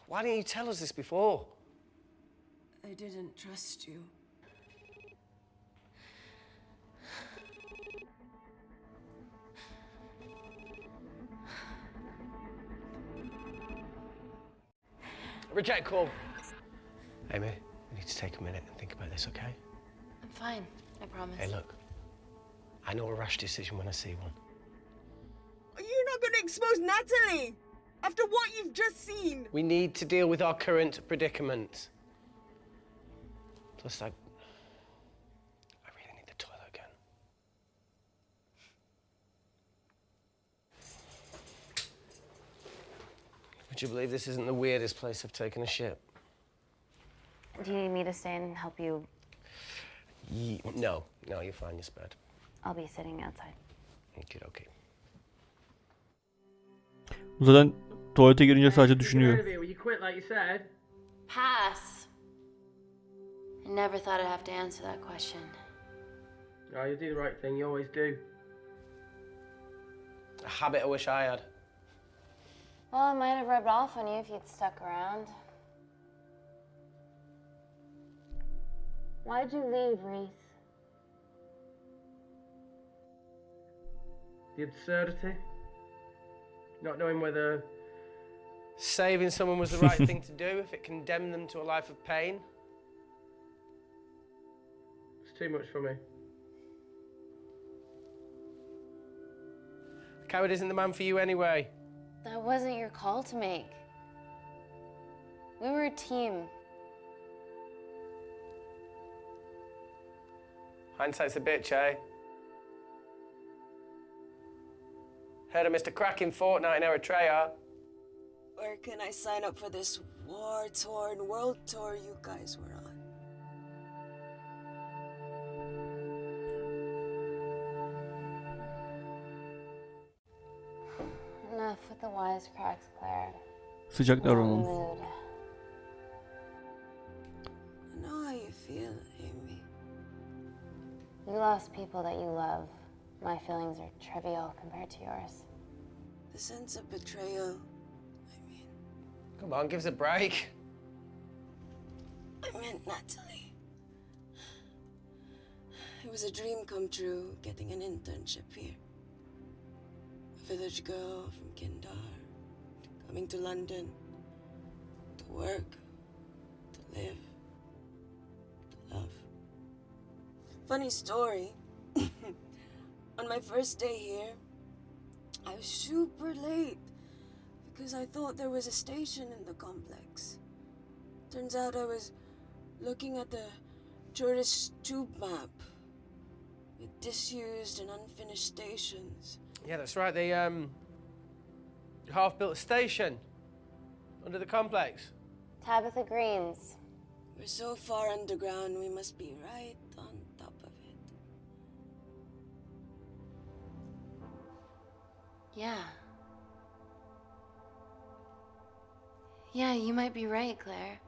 B: Why didn't you tell us this before?
O: I didn't trust you.
B: Reject call. Amy, we need to take a minute and think about this, okay?
C: I'm fine, I promise.
B: Hey, look. I know a rash decision when I see one.
O: You're not going to expose Natalie after what you've just seen.
B: We need to deal with our current predicament. Plus, I really need the toilet again. Would you believe this isn't the weirdest place I've taken a shit?
C: Do you need me to stay and help you?
B: No, you're fine, you're spared.
C: I'll be sitting outside.
B: Okay.
A: Zaten tuvalete girince sadece düşünüyor.
N: Will you quit like you said?
C: Pass. I never thought I'd have to answer that question.
N: Oh, you do the right thing, you always do.
B: A habit I wish I had.
C: Well, it might have rubbed off on you if you'd stuck around. Why'd you leave, Reese?
N: The absurdity. Not knowing whether
B: Saving someone was the right thing to do if it condemned them to a life of pain.
N: it's too much for me.
B: A coward isn't the man for you anyway.
C: That wasn't your call to make. We were a team.
B: Hindsight's a bitch, eh? Heard of Mr. Cracking Fortnite in Eritrea.
O: Where can I sign up for this war-torn world tour you guys were
C: Enough with the wisecracks, Claire.
A: Sıcak
C: I'm in the
A: davranalım.
C: mood.
O: I know how you feel, Amy.
C: You lost people that you love. My feelings are trivial compared to yours.
O: The sense of betrayal.
B: Come on, give us a break.
O: I meant Natalie. It was a dream come true, getting an internship here. A village girl from Kindar, coming to London, to work, to live, to love. Funny story. On my first day here, I was super late because I thought there was a station in the complex. Turns out I was looking at the tourist tube map with disused and unfinished stations.
B: Yeah, that's right. They half-built station under the complex.
C: Tabitha Greens.
O: We're so far underground, we must be right on top of it.
C: Yeah. Yeah, you might be right, Claire.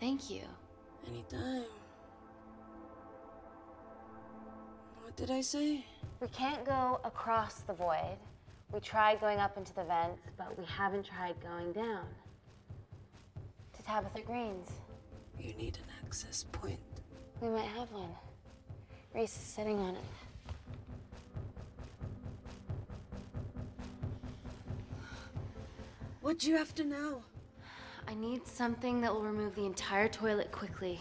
C: Thank you.
O: Anytime. What did I say?
C: We can't go across the void. We tried going up into the vents, but we haven't tried going down. To Tabitha Greens.
O: You need an access point.
C: We might have one. Reese is sitting on it.
O: What do you have to know?
C: I need something that will remove the entire toilet quickly.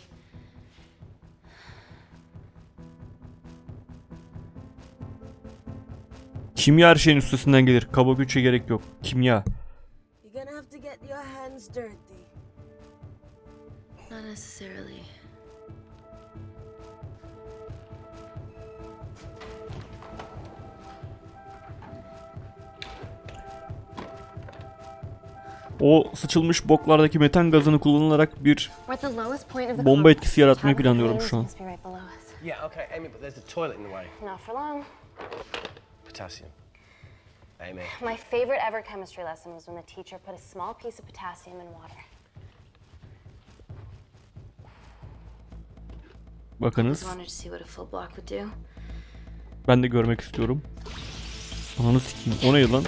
A: Kimya her şeyin üstesinden gelir. Kaba güçe gerek yok. Kimya.
O: You're gonna have to get your hands dirty.
C: Not necessarily.
A: O sıçılmış boklardaki metan gazını kullanılarak bir
C: We're at the lowest point of the
A: bomba
C: complex.
A: etkisi yaratmayı
C: Tabitha
A: planlıyorum
C: Greens
A: şu an.
C: must be right below us.
B: Yeah, okay, Amy, but there's a toilet in the way.
C: Not for long.
B: Potassium. Amy.
C: My favorite ever chemistry lesson was when the teacher put a small piece of potassium in water.
A: Bakınız.
C: Wanted to see what a full block would do.
A: Ben de görmek istiyorum. Ananı sikeyim. O ne lan?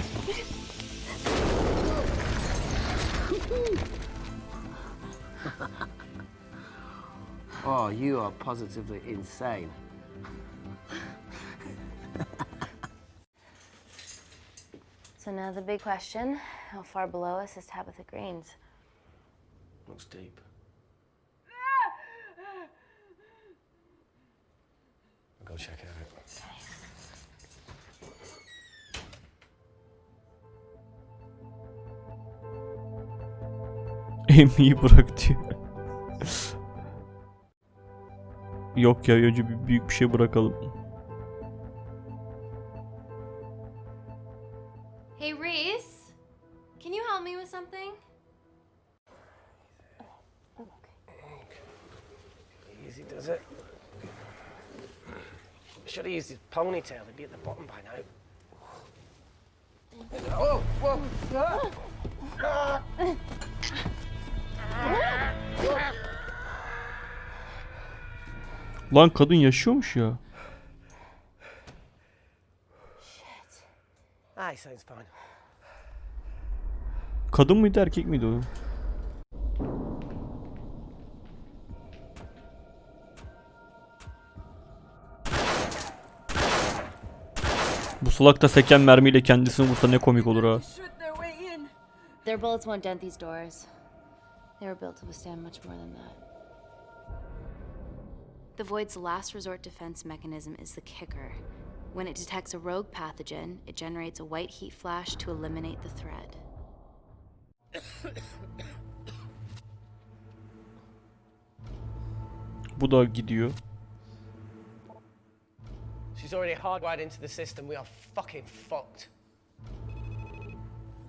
B: Oh, you are positively insane.
C: So now the big question, how far below us is Tabitha Greens?
B: Looks deep. I'll go check it out.
A: Amy'yi bırak diyor. Yok ya, önce büyük bir şey bırakalım.
C: Hey Reese, can you help me with something?
B: Easy does it. Should have used his ponytail. He'd be at the bottom by now. Oh, whoa!
A: Lan kadın yaşıyormuş ya.
B: Ah, he sounds fine.
A: Kadın mıydı, erkek miydi o? Bu salak da seken mermiyle kendisini vursa ne komik olur ha.
C: Their bullets won't dent these doors. They were built to withstand much more than that. The Void's last resort defense mechanism is the kicker. When it detects a rogue pathogen, it generates a white heat flash to eliminate the threat.
A: Bu da gidiyor.
B: She's already hardwired into the system. We are fucking fucked.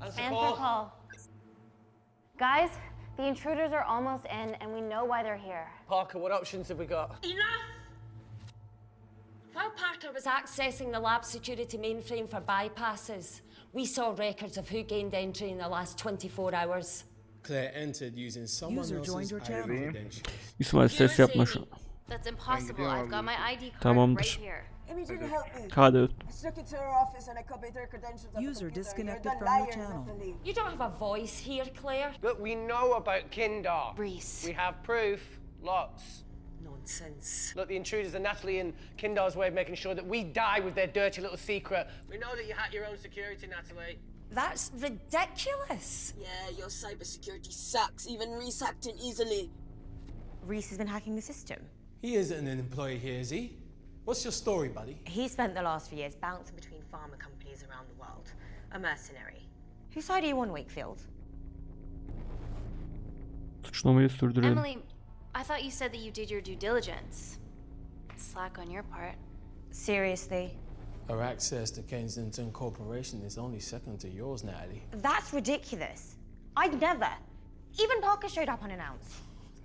B: Answer call.
C: Guys, the intruders are almost in, and we know why they're here.
B: Parker, what options have we got?
L: Enough! While Parker was accessing the lab security mainframe for bypasses, we saw records of who gained entry in the last 24 hours.
S: Claire entered using someone
D: User
S: else's
D: joined your
S: ID
D: channel.
S: credentials.
A: İsmail ses yapma şu.
C: That's impossible. I've got my ID card
A: Tamamdır.
C: right here.
O: Amy didn't help me.
A: Hadi.
O: I struck into her office and I copied her credentials on the
D: User
O: computer.
D: disconnected
O: You're the
D: from your
O: liar,
D: channel.
O: Natalie.
L: You don't have a voice here, Claire.
N: But we know about Kindar.
C: Reese.
N: We have proof. Lots.
T: Nonsense.
N: Look, the intruders are Natalie and Kindar's way of making sure that we die with their dirty little secret. We know that you hack your own security, Natalie.
L: That's ridiculous.
O: Yeah, your cybersecurity sucks. Even Reese hacked in easily.
J: Reese has been hacking the system.
S: He isn't an employee here, is he? What's your story, buddy?
R: He spent the last few years bouncing between pharma companies around the world. A mercenary.
J: Whose side are you on, Wakefield?
A: Suçlamayı sürdürelim.
C: Emily, I thought you said that you did your due diligence. Slack on your part.
J: Seriously?
S: Our access to Kensington Corporation is only second to yours, Natalie.
J: That's ridiculous. I'd never. Even Parker showed up unannounced.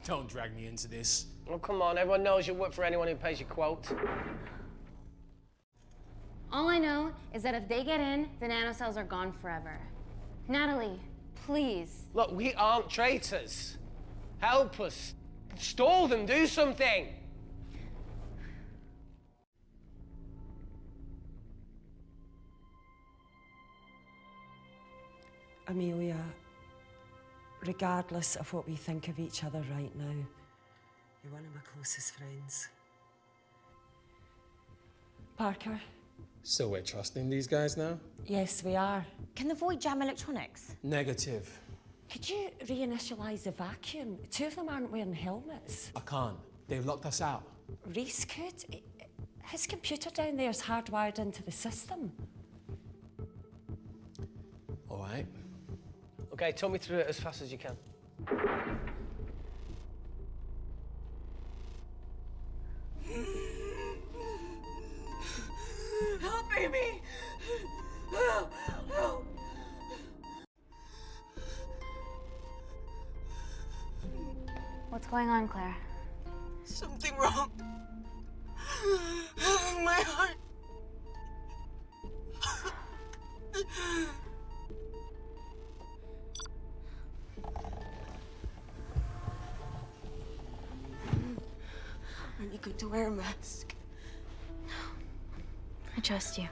S: Don't drag me into this.
N: Oh, come on. Everyone knows you work for anyone who pays your quote.
C: All I know is that if they get in, the nanocells are gone forever. Natalie, please.
N: Look, we aren't traitors. Help us. Stall them. Do something.
T: Amelia, regardless of what we think of each other right now, you're one of my closest friends. Parker?
S: So we're trusting these guys now?
L: Yes, we are.
J: Can the void jam electronics?
S: Negative.
L: Could you reinitialize the vacuum? Two of them aren't wearing helmets.
S: I can't. They've locked us out.
L: Reese could. His computer down there is hardwired into the system.
S: All right.
N: Okay, talk me through it as fast as you can.
O: Help, Amy! Help! Help!
C: What's going on, Claire?
O: Something wrong. My heart. Are you going to wear a mask?
C: I trust you.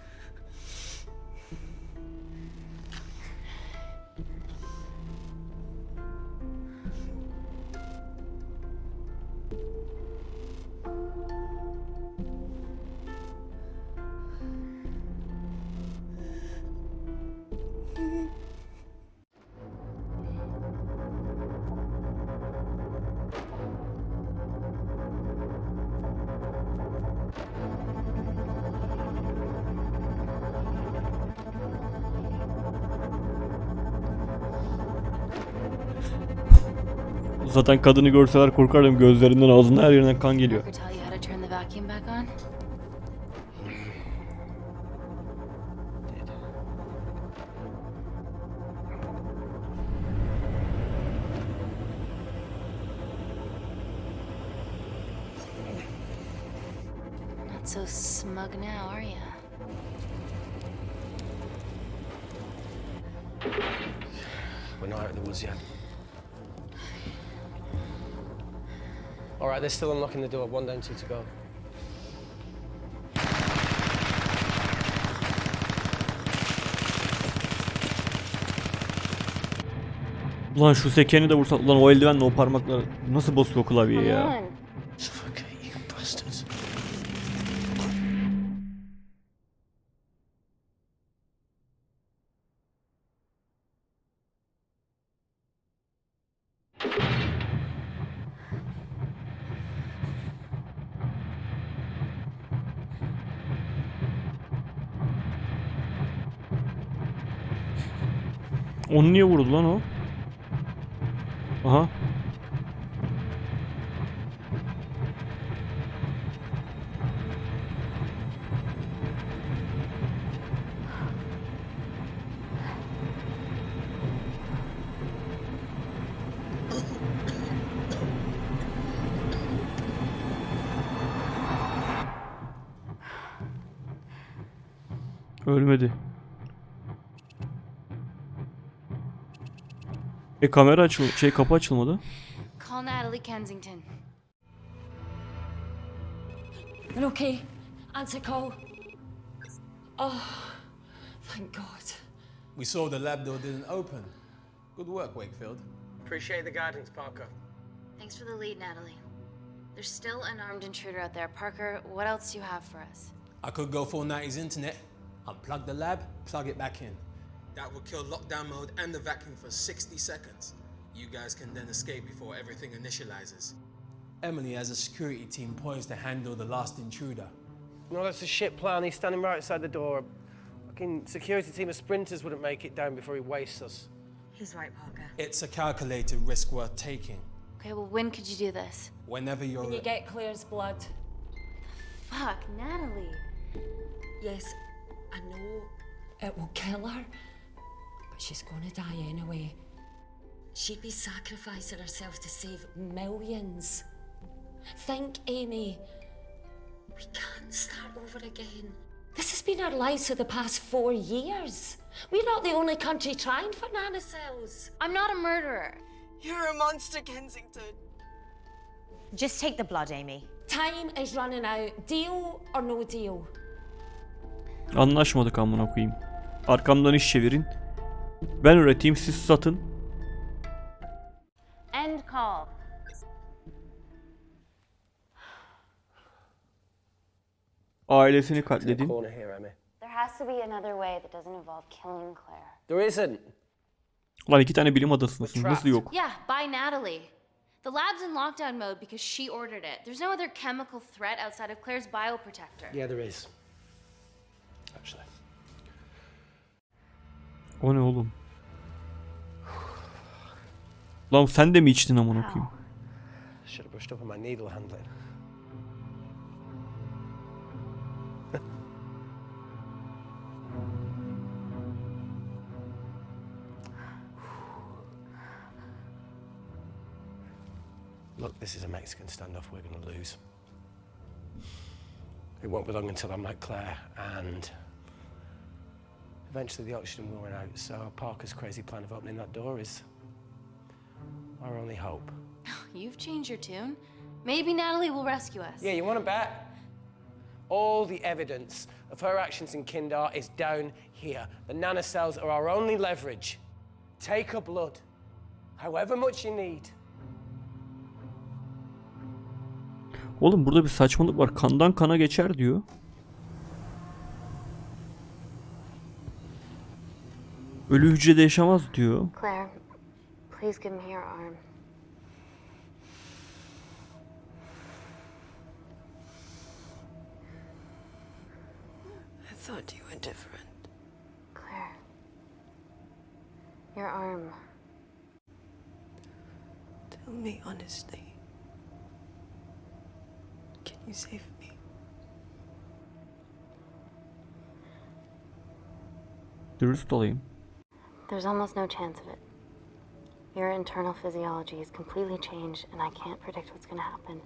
A: Zaten kadını görseler korkardım, gözlerinden ağzından her yerinden kan geliyor.
C: Ever tell you how to turn the vacuum back on? Not so smug now, are ya?
N: We're not out of the woods yet. All right, they're still unlocking the door. One down, two to go.
A: Ulan şu sekeni de vursak, ulan o eldivenle o parmakla nasıl basıyor klavyeyi ya?
N: Suffocate, you bastards.
A: Onu niye vurdu lan o? Aha. Ölmedi. Kamera kapı açılmadı.
C: Call Natalie Kensington.
L: You're okay. Answer call. Oh, thank God.
S: We saw the lab door didn't open. Good work, Wakefield.
B: Appreciate the guidance, Parker.
C: Thanks for the lead, Natalie. There's still an armed intruder out there. Parker, what else do you have for us?
S: I could go full 90s internet, unplug the lab, plug it back in. That will kill lockdown mode and the vacuum for 60 seconds. You guys can then escape before everything initializes. Emily has a security team poised to handle the last intruder.
B: No, that's a shit plan. He's standing right outside the door. Fucking security team of sprinters wouldn't make it down before he wastes us.
R: He's right, Parker.
S: It's a calculated risk worth taking.
C: Okay, well, when could you do this?
S: Whenever you're
L: When you get Claire's blood.
C: Fuck, Natalie.
L: Yes, I know it will kill her, but she's gonna die anyway. She'd be sacrificing herself to save millions. Think, Amy. We can't start over again. This has been our lives for the past 4 years. We're not the only country trying for nanocells.
C: I'm not a murderer.
O: You're a monster, Kensington.
R: Just take the blood, Amy.
L: Time is running out. Deal or no deal?
A: Anlaşmadık amına koyayım. Arkamdan iş çevirin. Ben üreteyim, siz satın.
C: End call.
A: Ailesini katledin.
B: Corner here, Emmy.
C: There has to be another way that doesn't involve killing Claire.
B: There isn't.
A: Lan 2 tane bilim adasındasınız. Nasıl yok?
C: Yeah, by Natalie. The lab's in lockdown mode because she ordered it. There's no other chemical threat outside of Claire's bioprotector.
B: Yeah, there is. Actually.
A: O ne oğlum? Lan sen de mi içtin amına koyayım?
B: Should have brushed up on my needle handling. Look, this is a Mexican standoff we're going to lose. It won't be long until I'm like Claire, and eventually the oxygen will run out, so Parker's crazy plan of opening that door is our only hope.
C: You've changed your tune. Maybe Natalie will rescue us.
B: Yeah, you want to bet? All the evidence of her actions in Kindar is down here. The nanocells are our only leverage. Take her blood, however much you need.
A: Oğlum burada bir saçmalık var. Kandan kana geçer diyor. Ölü hücrede yaşamaz diyor.
C: Claire, please give me your arm.
O: I thought you were different.
C: Claire, your arm.
O: Tell me honestly. Can you save me?
A: Dürüst olayım.
C: There's almost no chance of it. Your internal physiology is completely changed, and I can't predict what's gonna happen.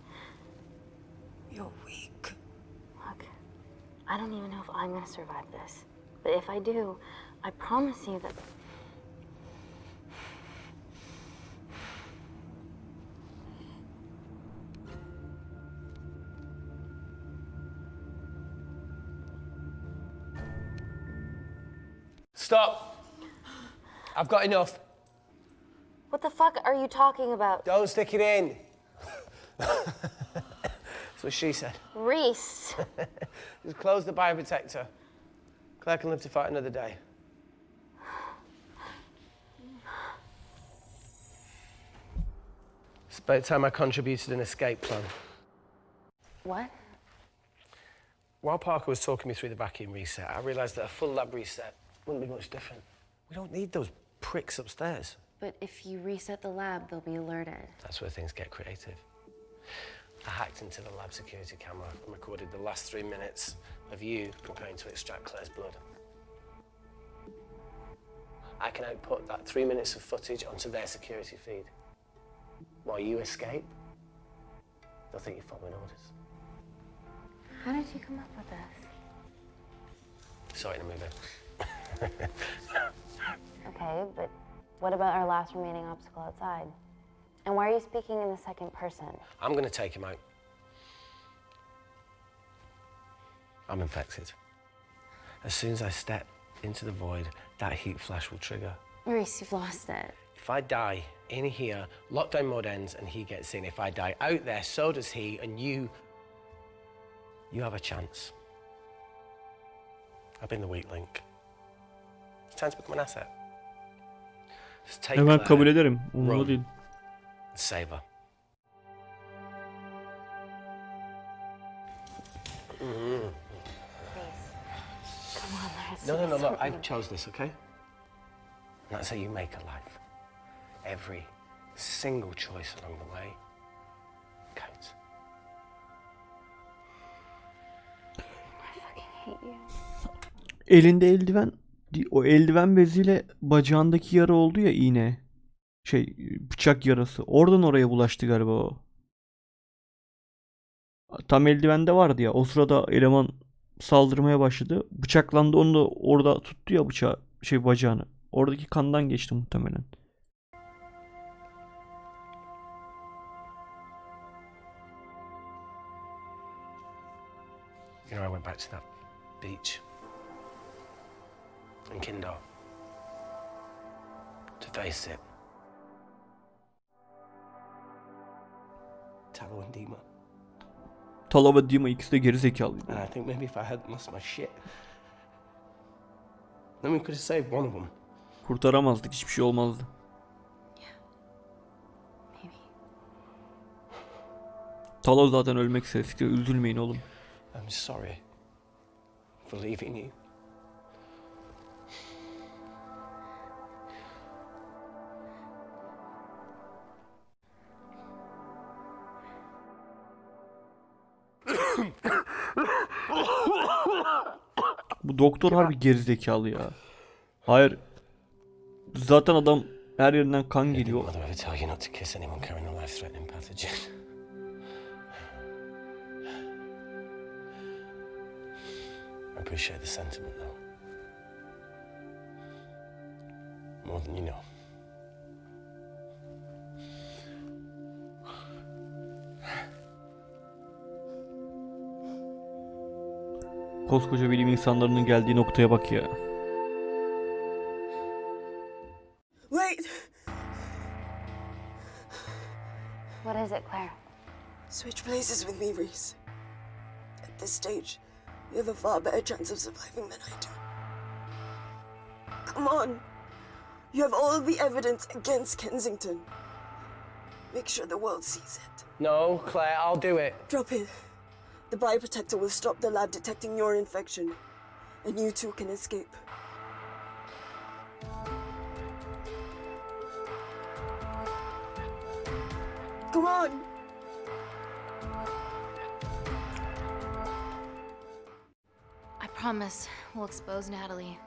O: You're weak.
C: Look, I don't even know if I'm gonna survive this. But if I do, I promise you that...
B: Stop! I've got enough.
C: What the fuck are you talking about?
B: Don't stick it in. That's what she said.
C: Reese.
B: Just close the bioprotector. Claire can live to fight another day. It's about time I contributed an escape plan.
C: What?
B: While Parker was talking me through the vacuum reset, I realised that a full lab reset wouldn't be much different. We don't need those pricks upstairs.
C: But if you reset the lab, they'll be alerted.
B: That's where things get creative. I hacked into the lab security camera and recorded the last 3 minutes of you preparing to extract Claire's blood. I can output that 3 minutes of footage onto their security feed. While you escape, they'll think you're following orders.
C: How did you come up with this?
B: saw it in a movie.
C: Okay, but what about our last remaining obstacle outside? And why are you speaking in the second person?
B: I'm gonna take him out. I'm infected. As soon as I step into the void, that heat flash will trigger.
C: Reese, you've lost it.
B: If I die in here, lockdown mode ends and he gets in. If I die out there, so does he, and you have a chance. I've been the weak link. It's time to become an asset. Just take
A: Hemen
B: Claire,
A: kabul ederim. Umurumda
B: run,
A: değil.
B: and save her.
C: Come on, let's
B: No,
C: do
B: no, no,
C: this.
B: look, I chose this, okay? And that's how you make a life. Every single choice along the way counts.
C: I fucking hate you.
A: Elinde eldiven, o eldiven beziyle bacağındaki yara oldu ya, iğne. Bıçak yarası. Oradan oraya bulaştı galiba o. Tam eldivende vardı ya. O sırada eleman saldırmaya başladı. Bıçaklandı, onu da orada tuttu ya bıçağı, bacağını. Oradaki kandan geçti muhtemelen.
B: You know, I went back to that beach in Kindar to face it. Talo and Dima.
A: Talo ve Dima ikisi de geri zekalıydı.
B: And I think maybe if I hadn't lost my shit, then we could have saved one of them.
A: Kurtaramazdık, hiçbir şey olmazdı. Talo zaten ölmek istedi. Üzülmeyin oğlum.
B: I'm sorry for leaving you.
A: Bu doktor harbi gerizekalı ya. Hayır. Zaten adam her yerinden kan geliyor.
B: Mother ever tell you not to kiss anyone carrying a life-threatening pathogen? I appreciate the sentiment, though. More than you know.
A: Koskoca bilim insanlarının geldiği noktaya bak ya.
O: Wait!
C: What is it, Claire?
O: Switch places with me, Reese. At this stage, you have a far better chance of surviving than I do. Come on. You have all the evidence against Kensington. Make sure the world sees it.
B: No, Claire, I'll do it.
O: Drop it. The bioprotector will stop the lab detecting your infection, and you two can escape. Come on!
C: I promise we'll expose Natalie,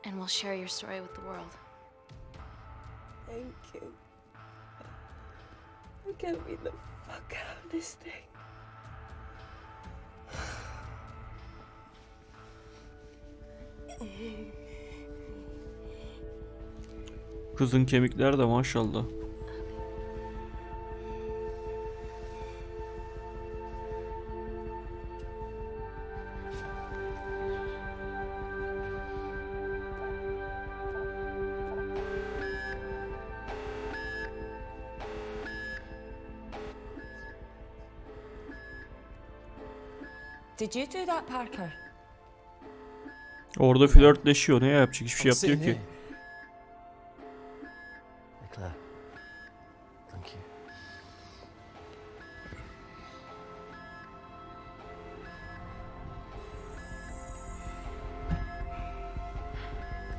C: and we'll share your story with the world.
O: Thank you. Get me the fuck out of this thing.
A: Kızın kemikleri de maşallah.
T: Did you do that, Parker?
A: Orada flörtleşiyor. Ne yapacak? Hiçbir şey yapmıyor ki.
B: Claire, thank you.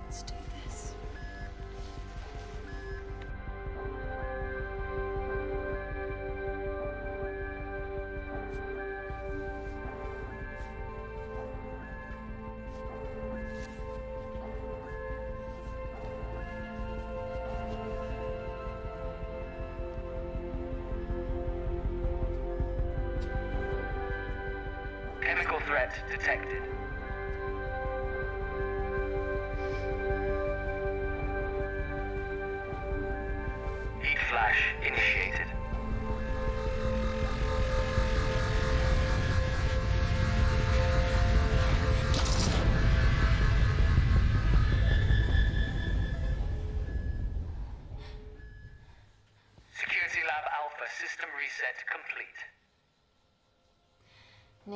C: Let's do this.
M: Chemical threat detected.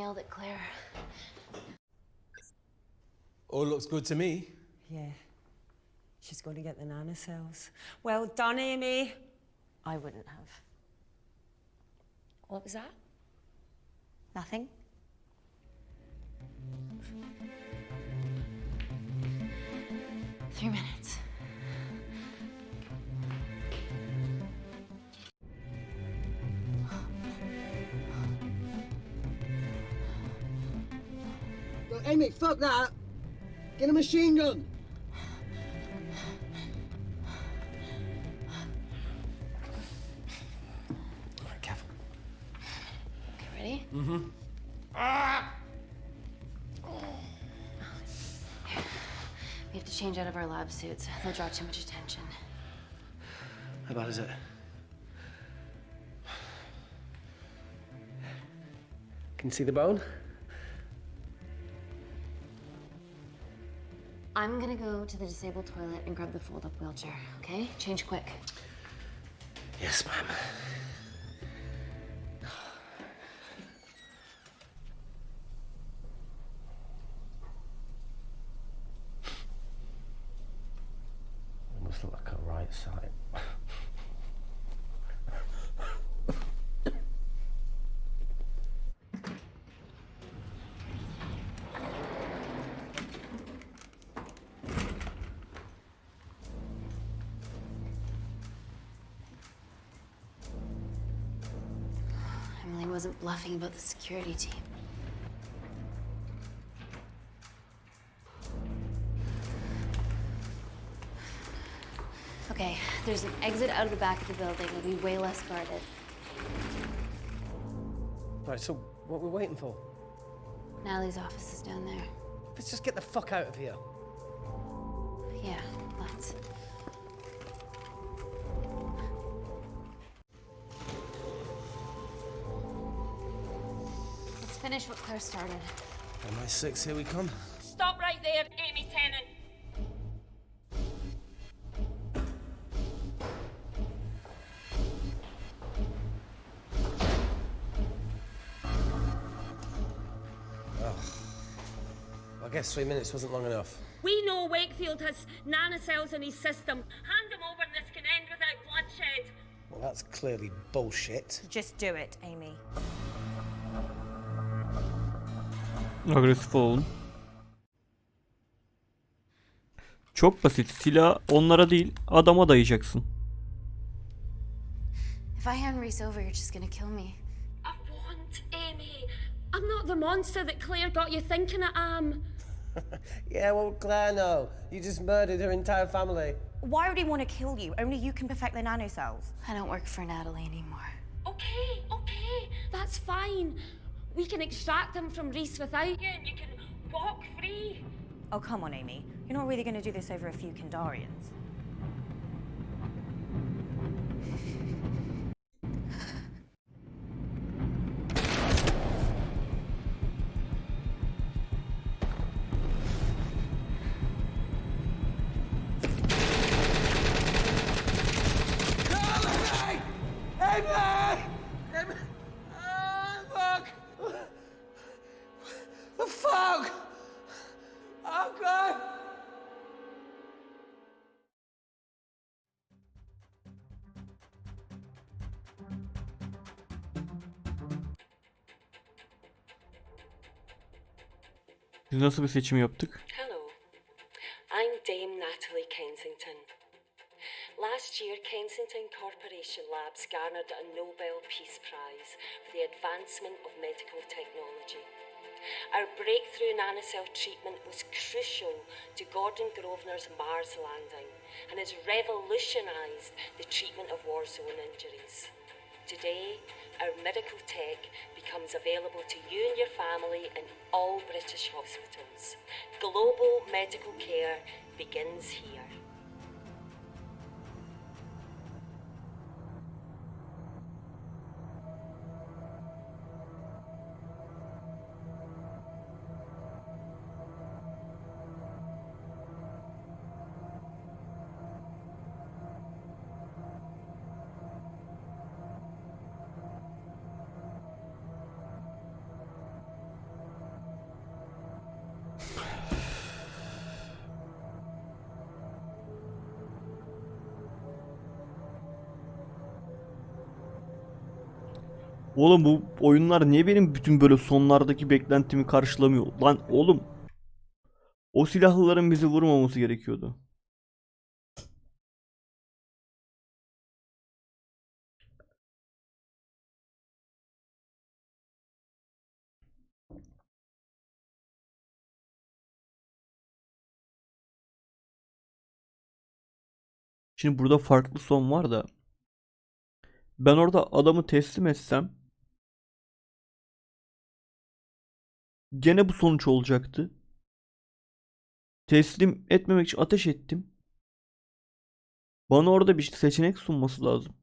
C: nailed it, Claire.
S: All looks good to me.
T: Yeah. She's going to get the nanocells. Well done, Amy.
J: I wouldn't have.
L: What was that?
J: Nothing?
C: 3 minutes.
D: Yo, Amy, fuck that! Get a machine gun!
B: Alright, careful.
C: Okay, ready?
B: Mm-hmm.
C: We have to change out of our lab suits. They'll draw too much attention.
B: How bad is it? Can you see the bone?
C: I'm gonna go to the disabled toilet and grab the fold-up wheelchair, okay? Change quick.
B: Yes, ma'am. It must look like a right side.
C: Emily wasn't bluffing about the security team. Okay, there's an exit out of the back of the building. It'll be way less guarded.
B: Right, so what we're waiting for?
C: Natalie's office is down there.
B: Let's just get the fuck out of here.
C: Yeah, let's. Let's finish what Claire started.
B: MI6, here we come.
L: Stop right there, Amy Tennant.
B: I guess 3 minutes wasn't long enough.
L: We know Wakefield has nanocells in his system. Hand him over and this can end without bloodshed.
B: Well, that's clearly bullshit.
J: Just do it, Amy.
A: Agresif olun. Çok basit. Silah onlara değil, adama dayayacaksın.
C: If I hand Reese over, you're just gonna kill me.
L: I won't, Amy. I'm not the monster that Claire got you thinking I am.
B: Yeah, well, Claire, no. You just murdered her entire family.
J: Why would he want to kill you? Only you can perfect the nanocells.
C: I don't work for Natalie anymore.
L: Okay, that's fine. We can extract them from Reese without you and you can walk free.
J: Oh, come on, Amy. You're not really going to do this over a few Kandarians.
B: Fuck! The fuck? Oh, God!
A: Biz nasıl bir seçim yaptık?
L: Hello, I'm Dame Natalie Kensington. Last year, Kensington Corporation Labs garnered a Nobel Peace Prize for the advancement of medical technology. Our breakthrough nanocell treatment was crucial to Gordon Grosvenor's Mars landing and has revolutionised the treatment of war zone injuries. Today, our miracle tech becomes available to you and your family in all British hospitals. Global medical care begins here.
A: Oğlum bu oyunlar niye benim bütün böyle sonlardaki beklentimi karşılamıyor? Lan oğlum. O silahlıların bizi vurmaması gerekiyordu. Şimdi burada farklı son var da. Ben orada adamı teslim etsem gene bu sonuç olacaktı. Teslim etmemek için ateş ettim. Bana orada bir seçenek sunması lazım.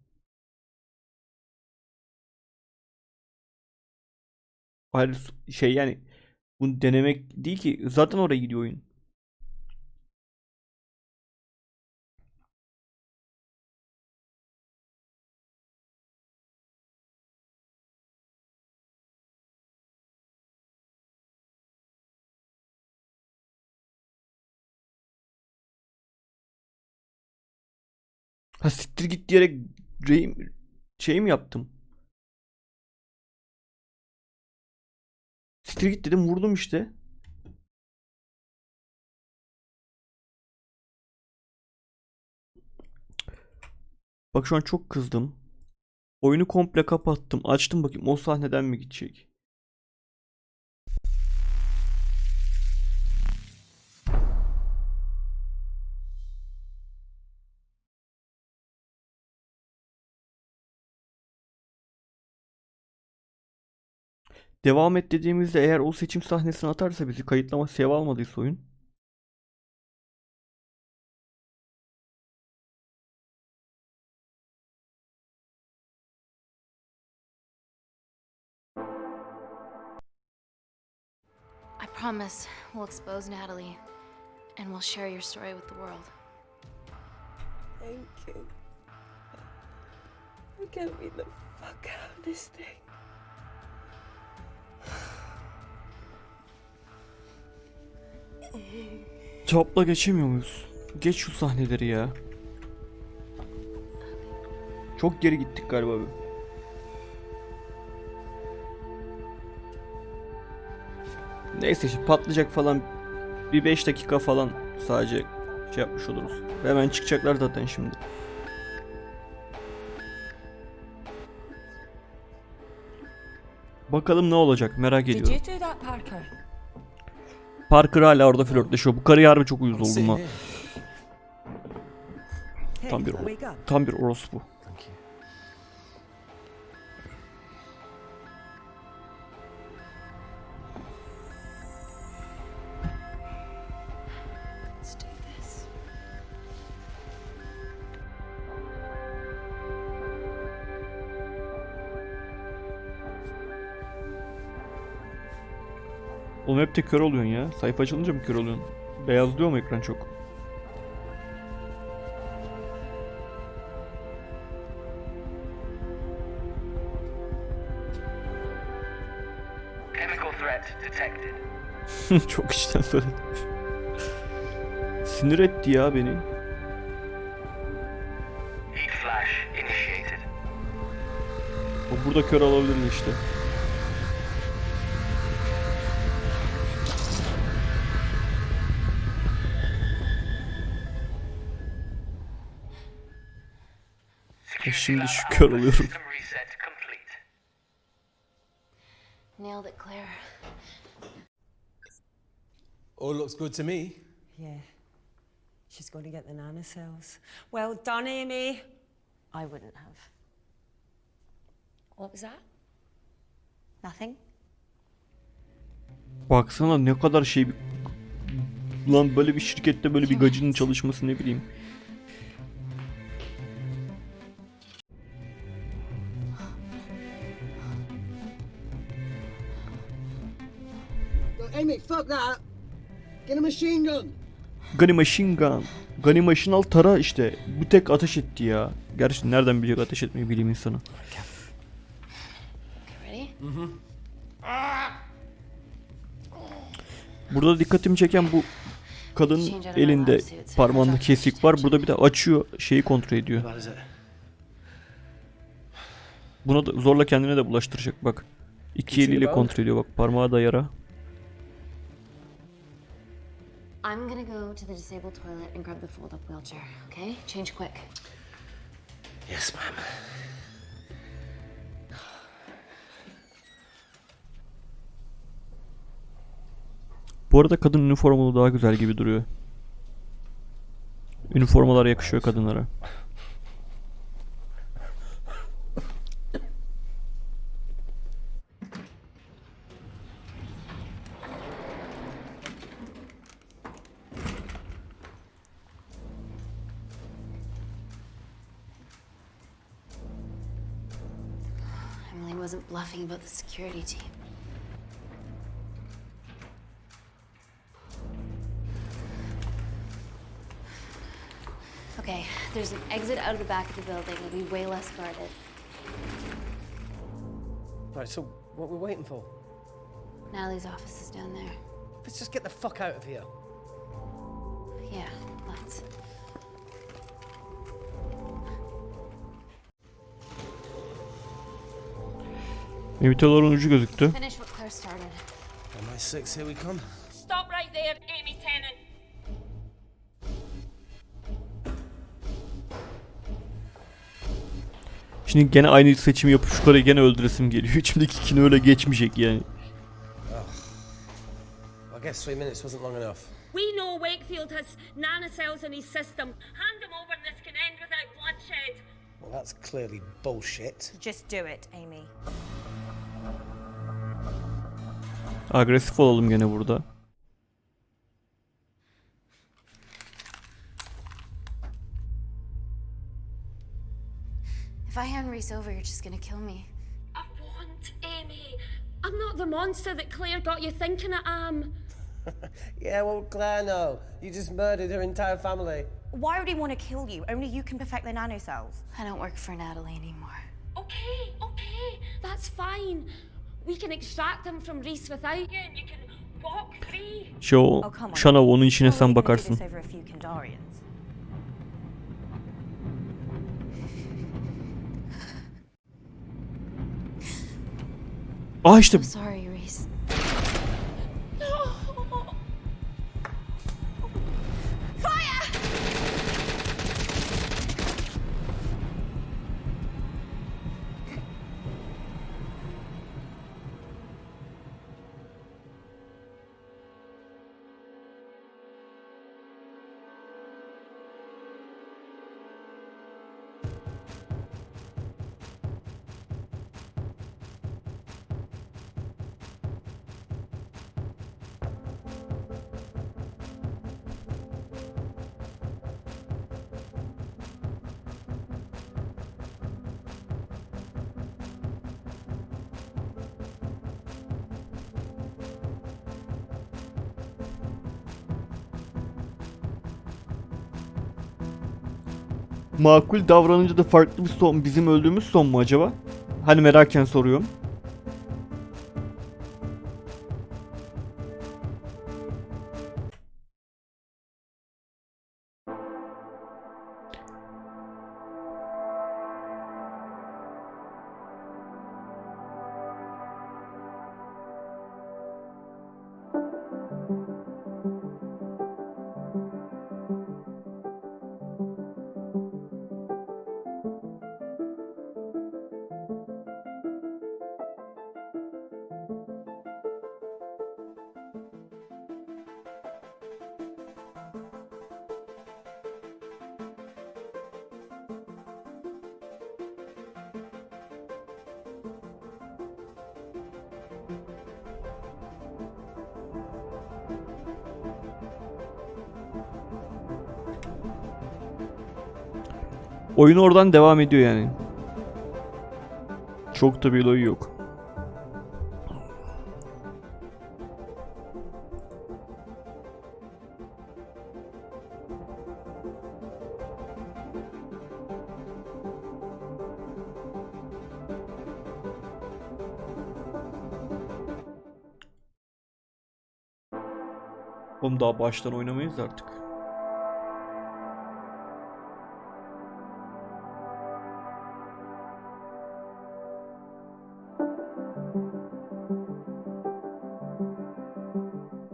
A: Hayır şey yani bunu denemek değil ki. Zaten oraya gidiyor oyun. Ha siktir git diyerek şey mi yaptım? Siktir git dedim vurdum işte. Bak şu an çok kızdım. Oyunu komple kapattım. Açtım bakayım o sahneden mi gidecek? Devam et dediğimizde eğer o seçim sahnesini atarsa bizi kayıtlama save almadıysa oyun.
C: I promise we'll expose Natalie and we'll share your story with the world.
O: Thank you. Get me the fuck out of this thing.
A: Cevapla geçemiyor muyuz? Geç şu sahneleri ya. Çok geri gittik galiba bir. Neyse şimdi patlayacak falan bir 5 dakika falan sadece şey yapmış oluruz. Hemen çıkacaklar zaten şimdi. Bakalım ne olacak merak
T: Did
A: ediyorum.
T: you do that, Parker?
A: Parker hala orada flörtleşiyor. Bu karıya harbi çok uyuz oldum ha. Tam bir orospu.
C: Let's do this.
A: Oğlum hep de kör oluyorsun ya. Sayfa açılınca mı kör oluyorsun? Beyazlıyor mu ekran çok?
M: Chemical threat detected.
A: Çok içten söyledim. Sinir etti ya beni.
M: Heat flash initiated.
A: O burada kör olabilir işte. Şimdi şu kör oluyorum.
C: Nailed it, Claire.
S: All looks good to me.
T: Yeah. She's going to get the nanocells. Well done, Amy.
R: I wouldn't have.
C: What was that?
R: Nothing?
A: Baksana ne kadar şey bir... Lan böyle bir şirkette böyle bir gacının çalışması ne bileyim.
D: Amy, fuck that. Get a machine gun.
A: Gunny machine gun. Gunny machine al tara işte. Bu tek ateş etti ya. Gerçi nereden bilecek ateş etmeyi bilim insanı.
C: Ready?
A: Burada dikkatimi çeken bu kadının elinde parmağında kesik var. Burada bir de açıyor şeyi kontrol ediyor. Buna da zorla kendine de bulaştıracak bak. İki eliyle kontrol ediyor bak, parmağı da yara.
C: I'm gonna go to the disabled toilet and grab the fold-up wheelchair, okay? Change quick.
B: Yes, ma'am.
A: Bu arada kadın üniformalı daha güzel gibi duruyor. Üniformalar yakışıyor kadınlara.
C: Emily wasn't bluffing about the security team. Okay, there's an exit out of the back of the building. It'll be way less guarded.
B: Right, so what we're waiting for?
C: Natalie's office is down there.
B: Let's just get the fuck out of here.
C: Yeah, let's.
A: Evitaların ucu gözüktü.
C: Finish what Claire started.
B: On my six, here we come.
L: Stop right there, Amy Tennant.
A: Şimdi gene aynı seçimi yapıp şu karıyı gene öldüresim geliyor. İçimdeki kin öyle geçmeyecek yani.
B: I guess 3 minutes wasn't long enough.
L: We know Wakefield has nanocells in his system. Hand him over and this can end without bloodshed.
B: Well, that's clearly bullshit.
J: Just do it, Amy.
A: Agresif olalım gene burada.
C: If I hand Reese over, you're just gonna kill me.
L: I won't, Amy. I'm not the monster that Claire got you thinking I am.
B: Yeah, well, Claire, no. You just murdered her entire family.
J: Why would he want to kill you? Only you can perfect the nanocells.
C: I don't work for Natalie anymore.
L: Okay, that's fine. We can extract them from Reese without you and you can walk free.
A: Şanav onun işine sen bakarsın.
J: Over a few Kandarians.
A: İşte.
C: I'm sorry, Reese.
A: Makul davranınca da farklı bir son, bizim öldüğümüz son mu acaba? Hani merakken soruyorum. Oyun oradan devam ediyor yani. Çok da bir olayı yok. Oğlum daha baştan oynamayız artık.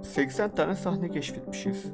A: 80 tane sahne keşfetmişiz.